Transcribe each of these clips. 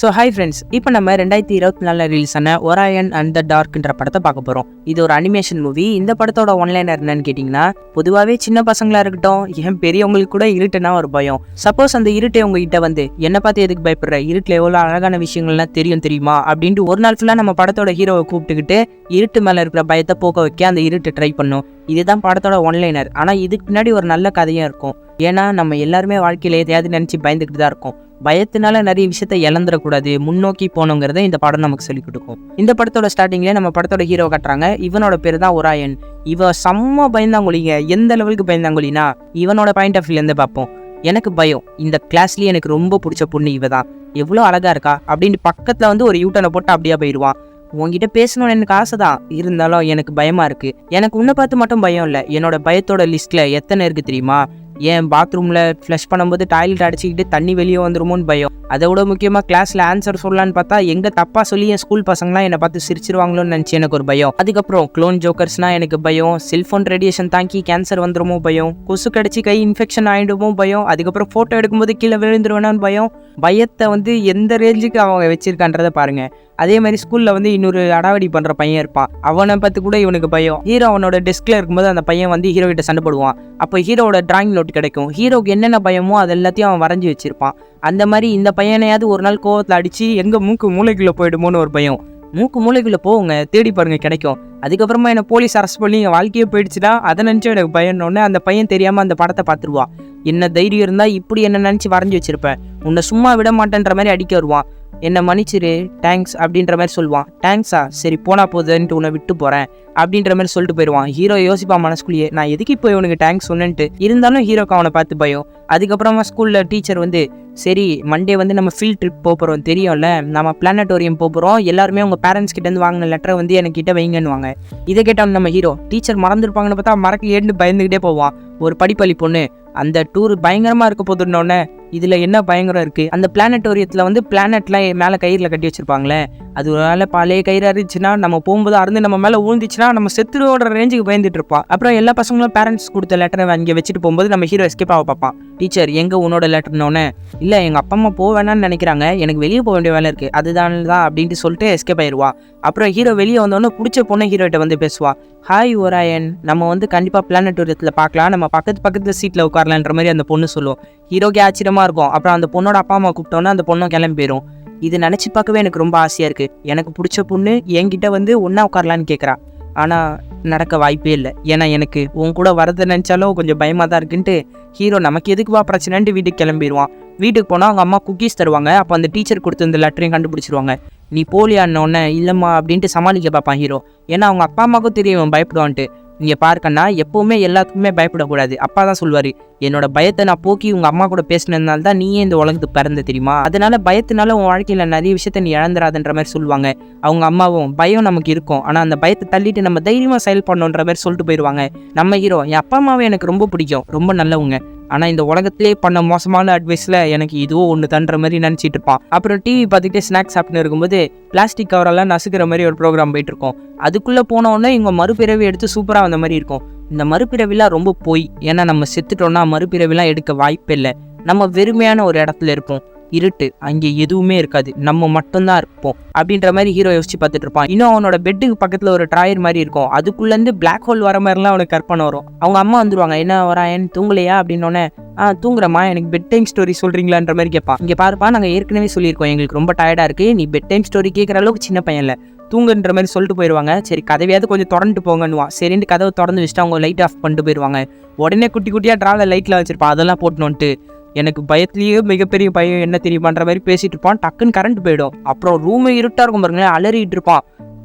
So hi friends, இப்போ நம்ம 2024 release ஆன ஒராயன் அண்ட் த டார்க்ன்ற படத்தை பார்க்க போகிறோம். இது ஒரு அனிமேஷன் மூவி. இந்த படத்தோட ஒன்லைனர் என்னன்னு கேட்டிங்கன்னா, பொதுவாகவே சின்ன பசங்களாக இருக்கட்டும், ஏன் பெரியவங்களுக்கு கூட இருட்டுனா ஒரு பயம். சப்போஸ் அந்த இருட்டை உங்ககிட்ட வந்து என்னை பார்த்து எதுக்கு பயப்படுற, இருட்டில் எவ்வளோ அழகான விஷயங்கள்லாம் தெரியுமா அப்படின்ட்டு ஒரு நாள் ஃபுல்லாக நம்ம படத்தோட ஹீரோவை கூப்பிட்டுக்கிட்டு இருட்டு மேலே இருக்கிற பயத்தை போக்க வைக்க அந்த இருட்டு ட்ரை பண்ணும். இதுதான் படத்தோட ஒன்லைனர். ஆனால் இதுக்கு பின்னாடி ஒரு நல்ல கதையும் இருக்கும். ஏன்னா நம்ம எல்லாருமே வாழ்க்கையில் எதையாவது நினச்சி பயந்துக்கிட்டு தான் இருக்கோம். பயத்தினால நிறைய விஷயத்த இழந்துடக்கூடாது, முன்னோக்கி போகணுங்கிறத இந்த படம் நமக்கு சொல்லிக் கொடுக்கும். இந்த படத்தோட ஸ்டார்டிங்லேயே நம்ம படத்தோட ஹீரோ கட்டுறாங்க. இவனோட பேர் தான் ஒராயன். இவ செம்ம பயந்தாங்கொழிங்க. எந்த லெவலுக்கு பயந்தாங்கொழினா, இவனோட பாயிண்ட் ஆஃப் வியூலேருந்து பார்ப்போம். எனக்கு பயம், இந்த கிளாஸ்லேயே எனக்கு ரொம்ப பிடிச்ச பொண்ணு இவ தான், எவ்வளோ அழகா இருக்கா அப்படின்னு பக்கத்தில் வந்து ஒரு யூட்டனை போட்டு அப்படியே போயிடுவான். உங்ககிட்ட பேசணும்னு எனக்கு ஆசை தான், இருந்தாலும் எனக்கு பயமா இருக்கு. எனக்கு உன்னை பார்த்து மட்டும் பயம் இல்லை, என்னோட பயத்தோட லிஸ்ட்ல எத்தனை இருக்கு தெரியுமா? ஏன் பாத்ரூம்ல ஃப்ளஷ் பண்ணும்போது டாய்லெட் அடிச்சுக்கிட்டு தண்ணி வெளியே வந்துருமோன்னு பயம். அதை விட முக்கியமாக கிளாஸ்ல ஆன்சர் சொல்லலான்னு பார்த்தா எங்க தப்பா சொல்லி என் ஸ்கூல் பசங்களாம் என்னை பார்த்து சிரிச்சிருவாங்களோன்னு நினச்சி எனக்கு ஒரு பயம். அதுக்கப்புறம் க்ளோன் ஜோக்கர்ஸ்னா எனக்கு பயம். செல்ஃபோன் ரேடியேஷன் தாக்கி கேன்சர் வந்துருமோ பயம். கொசு கடிச்சு கை இன்ஃபெக்ஷன் ஆகிடுமோ பயம். அதுக்கப்புறம் ஃபோட்டோ எடுக்கும்போது கீழே விழுந்துருவேனான்னு பயம். பயத்தை வந்து எந்த ரேஞ்சுக்கு அவங்க வச்சிருக்கான்றதை பாருங்க. அதே மாதிரி ஸ்கூல்ல வந்து இன்னொரு அடாவடி பண்ற பையன் இருப்பான், அவனை பார்த்து கூட இவனுக்கு பயம். ஹீரோ அவனோட டெஸ்க்ல இருக்கும்போது அந்த பையன் வந்து ஹீரோ கிட்ட சண்டை போடுவான். அப்போ ஹீரோவோட டிராயிங் நோட் கிடைக்கும். ஹீரோக்கு என்னென்ன பயமோ அது எல்லாத்தையும் அவன் வரைஞ்சி வச்சிருப்பான். அந்த மாதிரி இந்த பையனையாவது ஒரு நாள் கோவத்தில் அடிச்சு எங்க மூளைக்குள்ள போயிடுமோன்னு ஒரு பயம். மூளைக்குள்ள போங்க, தேடி பாருங்க, கிடைக்கும். அதுக்கப்புறமா என்ன போலீஸ் அரெஸ்ட் பண்ணி என் வாழ்க்கையே போயிடுச்சுன்னா அதை நினச்சா எனக்கு பயம்னோடனே அந்த பையன் தெரியாமல் அந்த படத்தை பார்த்துருவான். என்ன தைரியம் இருந்தால் இப்படி என்ன நினச்சி வரைஞ்சி வச்சிருப்பேன், உன்னை சும்மா விட மாட்டேன்ற மாதிரி அடிக்க வருவான். என்னை மன்னிச்சிரு, தேங்க்ஸ் அப்படின்ற மாதிரி சொல்லுவான். தேங்க்ஸா, சரி போனா போதுன்ட்டு உன்னை விட்டு போகிறேன் அப்படின்ற மாதிரி சொல்லிட்டு போயிடுவான். ஹீரோ யோசிப்பான் மனசுக்குள்ளேயே, நான் எதுக்கு இப்போ இவனுக்கு தேங்க்ஸ் சொன்னேன்ட்டு. இருந்தாலும் ஹீரோக்கு அவனை பார்த்து பயம். அதுக்கப்புறமா ஸ்கூலில் டீச்சர் வந்து, சரி மண்டே வந்து நம்ம ஃபீல்ட் ட்ரிப் போகிறோம் தெரியும்ல, நம்ம பிளானட்டோரியம் போகிறோம், எல்லாருமே உங்கள் பேரண்ட்ஸ் கிட்டேருந்து வாங்கின லெட்டரை வந்து என்கிட்ட வைங்கன்னுவாங்க. இதை கேட்டால் நம்ம ஹீரோ டீச்சர் மறந்துருப்பாங்கன்னு பார்த்தா மறக்க ஏன்னு பயந்துக்கிட்டே போவான். ஒரு படிப்பள்ளி பொண்ணு, அந்த டூர் பயங்கரமாக இருக்க போதுன்னொன்னே இதில் என்ன பயங்கரம் இருக்குது, அந்த பிளானட்டோரியத்தில் வந்து பிளானட்லாம் மேலே கயிறில் கட்டி வச்சுருப்பாங்களே, அது ஒரு வேளை பழைய கயிறு இருந்துச்சுன்னா நம்ம போகும்போது அருந்து நம்ம மேலே ஊழ்ந்துச்சுன்னா நம்ம செத்துருவோட ரேஞ்சுக்கு பயந்துட்டு இருப்பான். அப்புறம் எல்லா பசங்களும் பேரண்ட்ஸ் கொடுத்த லெட்டரை அங்கே வச்சுட்டு போகும்போது நம்ம ஹீரோ எஸ்கேப் ஆக பார்ப்பான். டீச்சர் எங்கே உன்னோட லெட்டர்னோன்னே, இல்லை எங்கள் அப்பா அம்மா போக வேணான்னு நினைக்கிறாங்க, எனக்கு வெளியே போக வேண்டிய வேலை இருக்குது, அதுதான் அப்படின்ட்டு சொல்லிட்டு எஸ்கேப் ஆயிடுவா. அப்புறம் ஹீரோ வெளியே வந்தோடனே பிடிச்ச பொண்ணை ஹீரோகிட்ட வந்து பேசுவா. ஹாய் ஒராயன், நம்ம வந்து கண்டிப்பாக பிளானட்டோரியத்தில் பார்க்கலாம், நம்ம பக்கத்து சீட்டில் உட்காரலான்ற மாதிரி அந்த பொண்ணு சொல்லுவோம். ஹீரோக்கே ஆச்சரியமாக இருக்கும். அப்புறம் அந்த பொண்ணோட அப்பா அம்மா கூப்பிட்டோன்னா அந்த பொண்ணும் கிளம்பி போயிடும். இது நினச்சி பார்க்கவே எனக்கு ரொம்ப ஆசையாக இருக்குது. எனக்கு பிடிச்ச பொண்ணு என்கிட்ட வந்து ஒன்றா உட்காரலான்னு கேட்குறா. ஆனால் நடக்க வாய்ப்பே இல்லை. ஏன்னா எனக்கு உன் கூட வரதை நினச்சாலும் கொஞ்சம் பயமாக தான் இருக்குன்ட்டு ஹீரோ நமக்கு எதுக்குவா பிரச்சனைன்ட்டு வீட்டுக்கு கிளம்பிடுவான். வீட்டுக்கு போனால் அவங்க அம்மா குக்கீஸ் தருவாங்க. அப்போ அந்த டீச்சர் கொடுத்து இந்த லெட்டரையும் கண்டுபிடிச்சிருவாங்க. நீ போலியான்னொன்னே இல்லைம்மா அப்படின்ட்டு சமாளிக்க பார்ப்பான் ஹீரோ. ஏன்னா அவங்க அப்பா அம்மாவுக்கும் தெரியும் பயப்படுவான்ட்டு. இங்கே பார்க்கண்ணா, எப்போவுமே எல்லாத்துக்குமே பயப்படக்கூடாது. அப்பா தான் சொல்வார், என்னோட பயத்தை நான் போக்கி உங்கள் அம்மா கூட பேசினதுனால தான் நீயே இந்த உலகத்துக்கு பிறந்த தெரியுமா, அதனால பயத்தினால உன் வாழ்க்கையில் நிறைய விஷயத்த நீ இழந்துடாதுன்ற மாதிரி சொல்லுவாங்க. அவங்க அம்மாவும் பயம் நமக்கு இருக்கும், ஆனால் அந்த பயத்தை தள்ளிட்டு நம்ம தைரியமாக செயல் பண்ணணுன்ற மாதிரி சொல்லிட்டு போயிடுவாங்க. நம்ம ஹீரோ, என் அப்பா அம்மாவை எனக்கு ரொம்ப பிடிக்கும், ரொம்ப நல்லவங்க, ஆனால் இந்த உலகத்திலே பண்ண மோசமான அட்வைஸில் எனக்கு இதுவோ ஒன்று தன்ற மாதிரி நினச்சிட்டு இருப்பான். அப்புறம் டிவி பார்த்துக்கிட்டே ஸ்நாக்ஸ் சாப்பிட்டு இருக்கும்போது பிளாஸ்டிக் கவரெல்லாம் நசுக்கிற மாதிரி ஒரு ப்ரோக்ராம் போயிட்டு இருக்கோம். அதுக்குள்ளே போனோடனே இவங்க மறுபிறவி எடுத்து சூப்பராக வந்த மாதிரி இருக்கும். இந்த மறுபிறவிலாம் ரொம்ப போய், ஏன்னா நம்ம செத்துட்டோம்னா மறுபிறவிலாம் எடுக்க வாய்ப்பே இல்லை. நம்ம வெறுமையான ஒரு இடத்துல இருப்போம், இருட்டு, அங்கே எதுவுமே இருக்காது, நம்ம மட்டும்தான் இருப்போம் அப்படின்ற மாதிரி ஹீரோ யோசிச்சு பார்த்துட்டு இருப்பான். இன்னும் அவனோட பெட்டுக்கு பக்கத்தில் ஒரு ட்ராயர் மாதிரி இருக்கும், அதுக்குள்ளேருந்து பிளாக் ஹோல் வர மாதிரிலாம் அவனுக்கு கற்பனை வரும். அவங்க அம்மா வந்துருவாங்க, என்ன வராயன் தூங்கலையா அப்படின்னோடனே, தூங்குறம்மா, எனக்கு பெட் டைம் ஸ்டோரி சொல்கிறீங்களான்ற மாதிரி கேட்பான். இங்கே பாருப்பா, நாங்கள் ஏற்கனவே சொல்லியிருக்கோம் எங்களுக்கு ரொம்ப டயர்டாக இருக்குது, நீ பெட் டைம் ஸ்டோரி கேட்குற அளவுக்கு சின்ன பையன் இல்லை, தூங்குன்ற மாதிரி சொல்லிட்டு போயிடுவாங்க. சரி கதவையாவது கொஞ்சம் திறந்துட்டு போங்கன்னுவான். சரின்ட்டு கதவை திறந்து வச்சுட்டு அவங்க லைட் ஆஃப் பண்ணிட்டு போயிடுவாங்க. உடனே குட்டி குட்டியாக ட்ராவில் லைட்டில் வச்சிருப்பான், அதெல்லாம் போட்டணுன்ட்டு. எனக்கு பயத்துலேயே மிகப்பெரிய பயம் என்ன தெரியுமான்ற மாதிரி பேசிட்டு இருப்பான். டக்குன்னு கரண்ட் போயிடும். அப்புறம் ரூமே இருட்டாக இருக்கும் பாருங்களேன், அலறிட்டு இருப்பான்.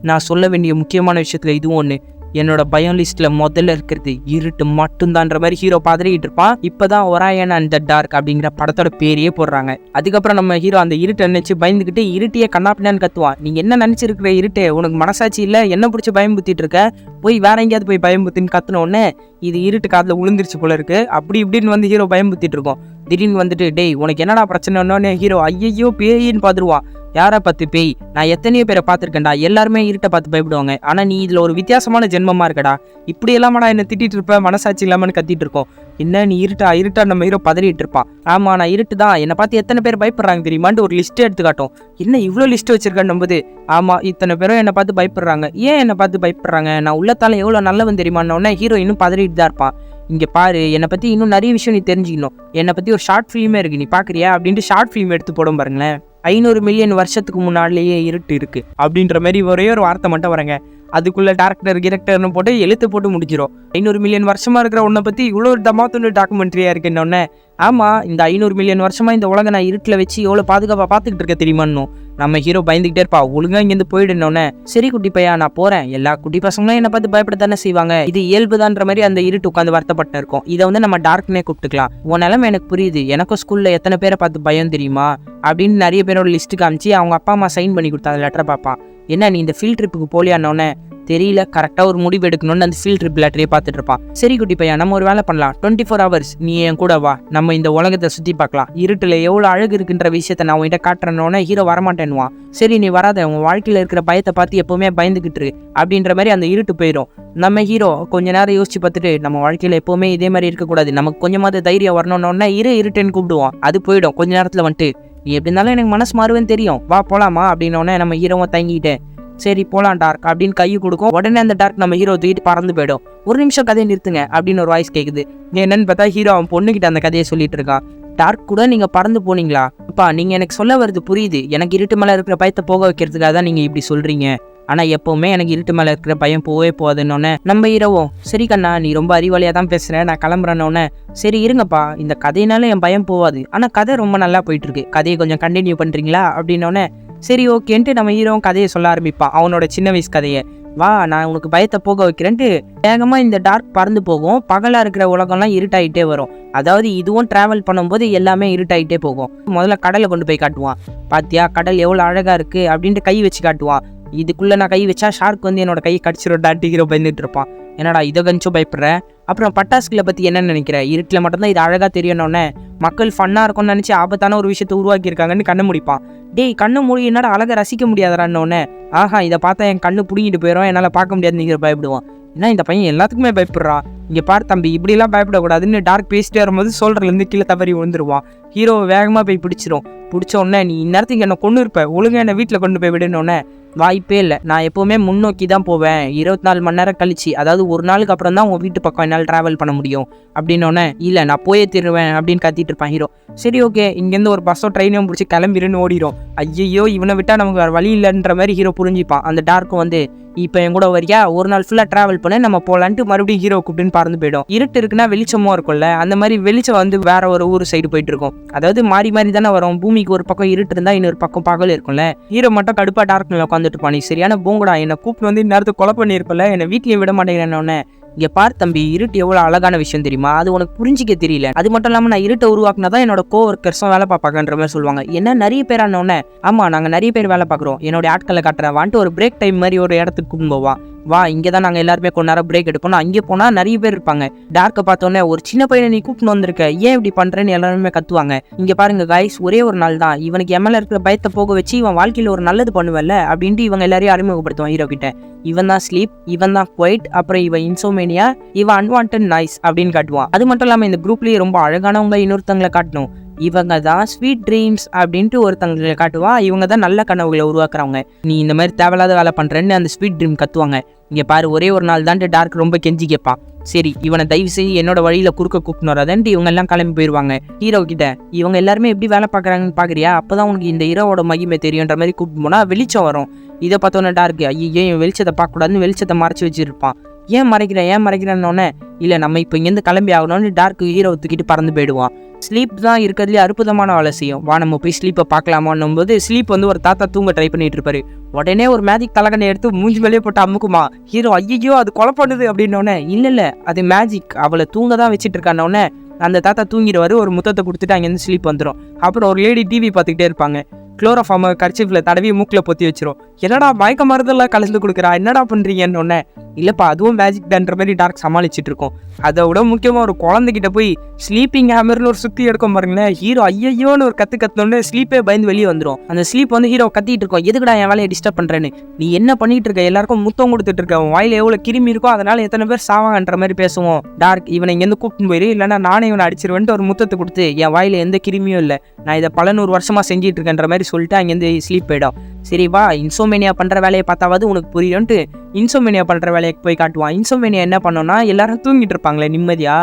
நான் சொல்ல வேண்டிய முக்கியமான விஷயத்தில் இதுவும் ஒன்று, என்னோட பயம் லிஸ்ட்டில் முதல்ல இருக்கிறது இருட்டு மட்டும்தான்ற மாதிரி ஹீரோ பாதிரிக்கிட்டு இருப்பான். இப்போதான் ஒராயன் அண்ட் த டார்க் அப்படிங்கிற படத்தோட பேரையே போடுறாங்க. அதுக்கப்புறம் நம்ம ஹீரோ அந்த இருட்டை நினச்சி பயந்துக்கிட்டு இருட்டியே கண்ணாப்பினான்னு கத்துவான். நீங்கள் என்ன நினச்சிருக்கிற இருட்டே, உனக்கு மனசாட்சி இல்லை, என்ன பிடிச்சி பயம் புத்திட்டு இருக்க, போய் வேற எங்கேயாவது போய் பயம் புத்தின்னு கத்துனோடனே இது இருட்டு காதில் விழுந்துருச்சு போல இருக்கு. அப்படி இப்படின்னு வந்து ஹீரோ பயம் புத்திட்டு இருக்கோம். திடீர்னு வந்துட்டு, டேய் உனக்கு என்னடா பிரச்சனைன்னொன்னே ஹீரோ ஐயோ பேயின்னு பார்த்துருவான். யாரை பார்த்து பேய், நான் எத்தனையோ பேரை பார்த்துருக்கேன்டா, எல்லாருமே இருட்டை பார்த்து பயப்படுவாங்க, ஆனால் நீ இதில் ஒரு வித்தியாசமான ஜென்மமாக இருக்கடா, இப்படி எல்லாமாடா என்ன திட்டிட்டு இருப்ப, மனசாட்சி இல்லாமன்னு கத்திட்டு இருக்கோம். என்ன நீ இருட்டா நம்ம ஹீரோ பதறிட்டு இருப்பான். ஆமா நான் இருட்டு தான், என்னை பார்த்து எத்தனை பேர் பயப்படுறாங்க தெரியுமான்ட்டு ஒரு லிஸ்ட்டே எடுத்து காட்டும். என்ன இவ்வளோ லிஸ்ட் வச்சிருக்கேன் நம்புது. ஆமா இத்தனை பேரும் என்னை பார்த்து பயப்படுறாங்க. ஏன் என்னை பார்த்து பயப்படுறாங்க, நான் உள்ளத்தால எவ்வளோ நல்லவன் தெரியுமான்னொன்னே ஹீரோ இன்னும் பதறிட்டு தான் இருப்பான். இங்கே பாரு, என்னை பற்றி இன்னும் நிறைய விஷயம் நீ தெரிஞ்சுக்கணும், என்னை பற்றி ஒரு ஷார்ட் ஃபிலிமே இருக்குது நீ பார்க்குறியா அப்படின்ட்டு ஷார்ட் ஃபிலிம் எடுத்து போடும் பாருங்களேன். 500 மில்லியன் வருஷத்துக்கு முன்னாடிலேயே இருட்டு இருக்குது அப்படின்ற மாதிரி ஒரே ஒரு வார்த்தை மட்டும் வரங்க, அதுக்குள்ளே டேரக்டர்னு போட்டு எழுத்து போட்டு முடிச்சிடும். 500 மில்லியன் வருஷமாக இருக்கிற உன்னை பற்றி இவ்வளோ ஒரு தமாத்துண்டு டாக்குமெண்ட்ரியாக இருக்குன்னொன்னே, ஆமாம் இந்த 500 மில்லியன் வருஷமாக இந்த உலக நான் இருட்டில் வச்சு எவ்வளோ பாதுகாப்பாக பார்த்துக்கிட்டு இருக்க தெரியுமான்னு நம்ம ஹீரோ பயந்துக்கிட்டே இருப்பா. ஒழுங்காக இங்கேருந்து போயிடுனோடனே, சரி குட்டி பையா நான் போகிறேன், எல்லா குட்டி பசங்களும் என்னை பார்த்து பயப்பட தானே செய்வாங்க, இது இயல்புதான்ற மாதிரி அந்த இருட்டு உட்காந்து வருத்தப்பட்டு இருக்கும். இதை வந்து நம்ம டார்க்னே கூப்பிட்டுக்கலாம். உன் நிலைமை எனக்கு புரியுது, எனக்கும் ஸ்கூலில் எத்தனை பேரை பார்த்து பயம் தெரியுமா அப்படின்னு நிறைய பேரோட லிஸ்ட்டு காமிச்சு அவங்க அப்பா அம்மா சைன் பண்ணி கொடுத்தா அந்த லெட்டரை பார்ப்பான். என்ன நீ இந்த ஃபீல்ட் ட்ரிப்புக்கு போலியானோடனே, தெரியல கரெக்டாக ஒரு முடிவு எடுக்கணும்னு அந்த ஃபீல்ட் ட்ரிப் லெட்டரே பார்த்துட்டு இருப்பான். சரி குட்டி பையன் நம்ம ஒரு வேலை பண்ணலாம், 24 hours நீ என் கூட வா, நம்ம இந்த உலகத்தை சுற்றி பார்க்கலாம், இருட்டில் எவ்வளோ அழகு இருக்குன்ற விஷயத்த நான் உன்கிட்ட காட்டுறேன்னொன்னே ஹீரோ வரமாட்டேன்னுவான். சரி நீ வராத, உன் வாழ்க்கையில் இருக்கிற பயத்தை பார்த்து எப்போவுமே பயந்துக்கிட்டு அப்படின்ற மாதிரி அந்த இருட்டு போயிடும். நம்ம ஹீரோ கொஞ்ச நேரம் யோசிச்சு பார்த்துட்டு, நம்ம வாழ்க்கையில் எப்போவுமே இதே மாதிரி இருக்கக்கூடாது, நமக்கு கொஞ்சமாவது தைரியம் வரணுன்னொன்னே இருட்டுன்னு கூப்பிடுவான். அது போயிடும் கொஞ்ச நேரத்தில் வந்துட்டு, நீ எப்படி இருந்தாலும் எனக்கு மனசு மாறுவேன்னு தெரியும், வா போலாமா அப்படின்னோடனே நம்ம ஹீரோவை தங்கிட்டேன். சரி போலாம் டார்க் அப்படின்னு கை கொடுக்கும். உடனே அந்த டார்க் நம்ம ஹீரோ தூக்கிட்டு பறந்து போயிடும். ஒரு நிமிஷம் கதையை நிறுத்துங்க அப்படின்னு ஒரு வாய்ஸ் கேட்குது. என்னன்னு பார்த்தா ஹீரோ அவன் பொண்ணுகிட்ட அந்த கதையை சொல்லிட்டு இருக்கான். டார்க் கூட நீங்க பறந்து போனீங்களா? அப்பா நீங்க எனக்கு சொல்ல வருது புரியுது, எனக்கு இருட்டு மேலே இருக்கிற பயத்தை போக வைக்கிறதுக்காக தான் நீங்க இப்படி சொல்றீங்க, ஆனால் எப்போவுமே எனக்கு இருட்டு மேலே இருக்கிற பயம் போவே போகாதுன்னொன்னே நம்ம ஹீரோவும், சரி கண்ணா நீ ரொம்ப அறிவாளியாக தான் பேசுகிறேன், நான் கிளம்புறேன்னொன்னே, சரி இருங்கப்பா இந்த கதையினால என் பயம் போகாது, ஆனால் கதை ரொம்ப நல்லா போயிட்டுருக்கு, கதையை கொஞ்சம் கண்டினியூ பண்ணுறீங்களா அப்படின்னோடனே, சரி ஓகேன்ட்டு நம்ம ஹீரோவும் கதையை சொல்ல ஆரம்பிப்பான், அவனோட சின்ன வயசு கதையை. வா நான் உனக்கு பயத்தை போக வைக்கிறேன்ட்டு வேகமாக இந்த டார்க் பறந்து போகும். பகலாக இருக்கிற உலகம்லாம் இருட்டாயிட்டே வரும். அதாவது இதுவும் ட்ராவல் பண்ணும்போது எல்லாமே இருட்டாயிட்டே போகும். முதல்ல கடலை கொண்டு போய் காட்டுவான். பாத்தியா கடல் எவ்வளோ அழகாக இருக்குது அப்படின்ட்டு கை வச்சு காட்டுவான். இதுக்குள்ளே நான் கை வச்சா ஷார்க் வந்து என்னோட கையை கடிச்சிடும் ஹீரோ பயந்துட்டு இருப்பான். என்னடா இதை கணிச்சும் பயப்படுறேன். அப்புறம் பட்டாசுகளை பற்றி என்ன நினைக்கிறேன், இருட்டில் மட்டும்தான் இது அழகாக தெரியணுன்னே மக்கள் ஃபன்னாக இருக்கும்னு நினச்சி ஆபத்தான ஒரு விஷயத்தை உருவாக்கியிருக்காங்கன்னு கண்ணை முடிப்பான். டேய் கண்ணு மூடி என்னடா அழகாக ரசிக்க முடியாதான்னு, ஆஹா இதை பார்த்தா என் கண்ணு பிடிங்கிட்டு போயிடும், என்னால் பார்க்க முடியாதுன்னு பயப்படுவான். ஏன்னா இந்த பையன் எல்லாத்துக்குமே பயப்படுறான், இங்கே பார் தம்பி இப்படிலாம் பயப்படக்கூடாதுன்னு டார்க் பேசிட்டே வரும்போது சோல்டர்லேருந்து கீழே தவறி விழுந்துருவான். ஹீரோவை வேகமாக போய் பிடிச்சிரும். பிடிச்ச உடனே நீ இந்நேரத்துக்கு என்னை கொண்டு இருப்ப, ஒழுங்காக என்னை வீட்டில் கொண்டு போய் விடணுன்னே, வாய்ப்பே இல்லை, நான் எப்போவுமே முன்னோக்கி தான் போவேன், 24 மணி நேரம் கழிச்சு, அதாவது ஒரு நாளுக்கு அப்புறம் தான் உங்கள் வீட்டு பக்கம் என்னால் ட்ராவல் பண்ண முடியும் அப்படின்னோடனே, இல்லை நான் போயே தருவேன் அப்படின்னு கத்திட்டு இருப்பான் ஹீரோ. சரி ஓகே இங்கேருந்து ஒரு பஸ்ஸோ ட்ரெயினையும் பிடிச்சி கிளம்பிருன்னு ஓடிடும். ஐயோ இவனை விட்டால் நமக்கு வேறு வழி இல்லைன்ற மாதிரி ஹீரோ புரிஞ்சுப்பான். அந்த டார்க்கும் வந்து, இப்போ என் கூட வரியா, ஒரு நாள் ஃபுல்லாக ட்ராவல் பண்ண நம்ம போகலான்ட்டு மறுபடியும் ஹீரோ கூப்பிட்டுன்னு பறந்து போயிடும். இருட்டு இருக்குன்னா வெளிச்சமும் இருக்கும்ல, அந்த மாதிரி வெளிச்சம் வந்து வேற ஒரு ஊர் சைடு போயிட்டு இருக்கும். அதாவது மாறி மாறி தானே வரும், பூமிக்கு ஒரு பக்கம் இருட்டு இருந்தால் இன்னொரு பக்கம் பகல் இருக்கும்ல. ஹீரோ மட்டும் கடுப்பாக டார்க்ல உட்காந்துட்டு இருப்பான். நீ சரியான பூங்கடா, என்னை கூப்பிட்டு வந்து இந்நேரத்துக்கு கொலை பண்ணியிருப்பல, என்னை வீட்லேயும் விட மாட்டேங்கிறேன்னொன்னே, இங்கே பார் தம்பி இருட்டு எவ்வளோ அழகான விஷயம் தெரியுமா, அது உனக்கு புரிஞ்சிக்க தெரியல, அது மட்டும் இல்லாமல் நான் இருட்டை உருவாக்குனா தான் என்னோட கோவர்க்கர்ஸும் வேலை பார்ப்பாங்கன்ற மாதிரி சொல்லுவாங்க. என்ன நிறைய பேர் ஆனோடனே, ஆமாம் நாங்கள் நிறைய பேர் வேலை பார்க்குறோம், என்னோட ஆட்களை காட்டுறேன் வான்ட்டு ஒரு பிரேக் டைம் மாதிரி ஒரு இடத்துக்கு கூப்பிட்டு போவான். வா இங்கே தான் நாங்கள் எல்லாருமே கொஞ்ச நேரம் பிரேக் எடுப்போம், அங்கே போனால் நிறைய பேர் இருப்பாங்க. டார்க்கை பார்த்தோன்னே, ஒரு சின்ன பையனை நீ கூப்பிட்டு வந்திருக்க, ஏன் இப்படி பண்ணுறேன்னு எல்லாருமே கத்துவாங்க. இங்கே பாருங்க காய்ஸ், ஒரே ஒரு நாள் தான், இவனுக்கு எம்எல்ஏ இருக்கிற பயத்தை போக வச்சு இவன் வாழ்க்கையில் ஒரு நல்லது பண்ணுவல்ல அப்படின்ட்டு இவங்க எல்லாரையும் அறிமுகப்படுத்துவான் ஹீரோ கிட்ட. இவன் தான் ஸ்லீப், இவன் தான் குவைட், அப்புறம் இவன் இன்சோமேனியா, இவன் அன்வான்ட் நாய்ஸ் அப்படின்னு காட்டுவான். அது மட்டும் இல்லாமல் இந்த குரூப்லேயே ரொம்ப அழகானவங்க இன்னொருத்தங்களை காட்டணும். இவங்க தான் ஸ்வீட் ட்ரீம்ஸ் அப்படின்ட்டு ஒருத்தங்களை காட்டுவா. இவங்க தான் நல்ல கனவுகளை உருவாக்குறவங்க. நீ இந்த மாதிரி தேவையில்லாத வேலை பண்ணுறேன்னு அந்த ஸ்வீட் ட்ரீம் கத்துவாங்க. இங்கே பாரு ஒரே ஒரு நாள் தான்ட்டு டார்க் ரொம்ப கெஞ்சி கேட்பான். சரி இவனை தயவு செய்து என்னோட வழியில் குறுக்க கூப்பிட்டு வராதன்ட்டு இவங்க எல்லாம் கிளம்பி போயிடுவாங்க. ஹீரோ கிட்ட இவங்க எல்லாருமே எப்படி வேலை பார்க்குறாங்கன்னு பார்க்குறியா, அப்போ தான் உனக்கு இந்த ஹீரோவோட மகிமை தெரியுன்ற மாதிரி கூப்பிட்டு போனால் வெளிச்சம் வரும். இதை பார்த்தோன்னே டார்க்கு ஐயோ என் வெளிச்சத்தை பார்க்கக்கூடாதுன்னு வெளிச்சத்தை மறைச்சி வச்சுருப்பான். ஏன் மறைக்கிறேன்னொன்னே, இல்லை நம்ம இப்போ இங்கேருந்து கிளம்பி ஆகணும்னு டார்க் ஹீரோ தூக்கிட்டு பறந்து போயிடுவான். ஸ்லீப் தான் இருக்கிறதுலே அற்புதமான வேலை செய்யும், வா நம்ம போய் ஸ்லீப்பை பார்க்கலாமான்னும் போது ஸ்லீப் வந்து ஒரு தாத்தா தூங்க ட்ரை பண்ணிட்டு இருப்பாரு. உடனே ஒரு மேஜிக் தலைகனை எடுத்து மூஞ்சி மேலே போட்டு அமுக்குமா. ஹீரோ ஐயோ அது கொலை பண்ணுது அப்படின்னோடனே, இல்லை அது மேஜிக், அவளை தூங்க தான் வச்சுட்டு இருக்கானோடனே அந்த தாத்தா தூங்கிடுவார். ஒரு முத்தத்தை கொடுத்துட்டு அங்கேருந்து ஸ்லீப் வந்துடும். அப்புறம் ஒரு லேடி டிவி பார்த்துக்கிட்டே இருப்பாங்க. குளோரோஃபார்மை கர்ச்சீஃபில் தடவி மூக்கில் பொத்தி வச்சிரும். என்னடா மயக்க மருந்தெல்லாம் கலந்து கொடுக்குறா, என்னடா பண்ணுறீங்கன்னு ஒன்னே. இல்லைப்பா அதுவும் மேஜிக் தான்ற மாதிரி டார்க் சமாளிச்சுட்டு இருக்கோம். அதை விட முக்கியமாக ஒரு குழந்தைகிட்ட போய் ஸ்லீப்பிங் ஹேமர்னு ஒரு சுற்றி எடுக்கும் பாருங்களேன். ஹீரோ ஐயோன்னு ஒரு கற்றுனோடனே ஸ்லீப்பே பயந்து வெளியே வந்துடும். அந்த ஸ்லீப் வந்து ஹீரோ கத்திட்டு இருக்கோம், எதுக்குடா என் வேலையை டிஸ்டர்ப் பண்ணுறேன்னு, நீ என்ன பண்ணிட்டு இருக்க, எல்லாருக்கும் முத்தம் கொடுத்துட்டு இருக்க, உன் வாயில் எவ்வளோ கிருமி இருக்கோ அதனால எத்தனை பேர் சாவாங்கன்ற மாதிரி பேசுவோம். டார்க் இவனை இங்கேருந்து கூப்பிட்டு போயிரு, இல்லைன்னா நானே இவனை அடிச்சிருவேன்ட்டு ஒரு முத்தத்தை கொடுத்து என் வாயில் எந்த கிருமியும் இல்லை, நான் இதை பல 100 வருஷமாக செஞ்சிட்டு இருக்கேன்ற மாதிரி சொல்லிட்டு அங்கேருந்து ஸ்லீப் போயிடும். சரி வா, இன்சோமேனியா பண்ணுற வேலையை பார்த்தாவது உனக்கு புரியும்ட்டு இன்சோமேனியா பண்ணுற வேலையை போய் காட்டுவான். இன்சோமேனியா என்ன பண்ணோன்னா, எல்லாரும் தூங்கிட்டு இருப்பாங்களே நிம்மதியா,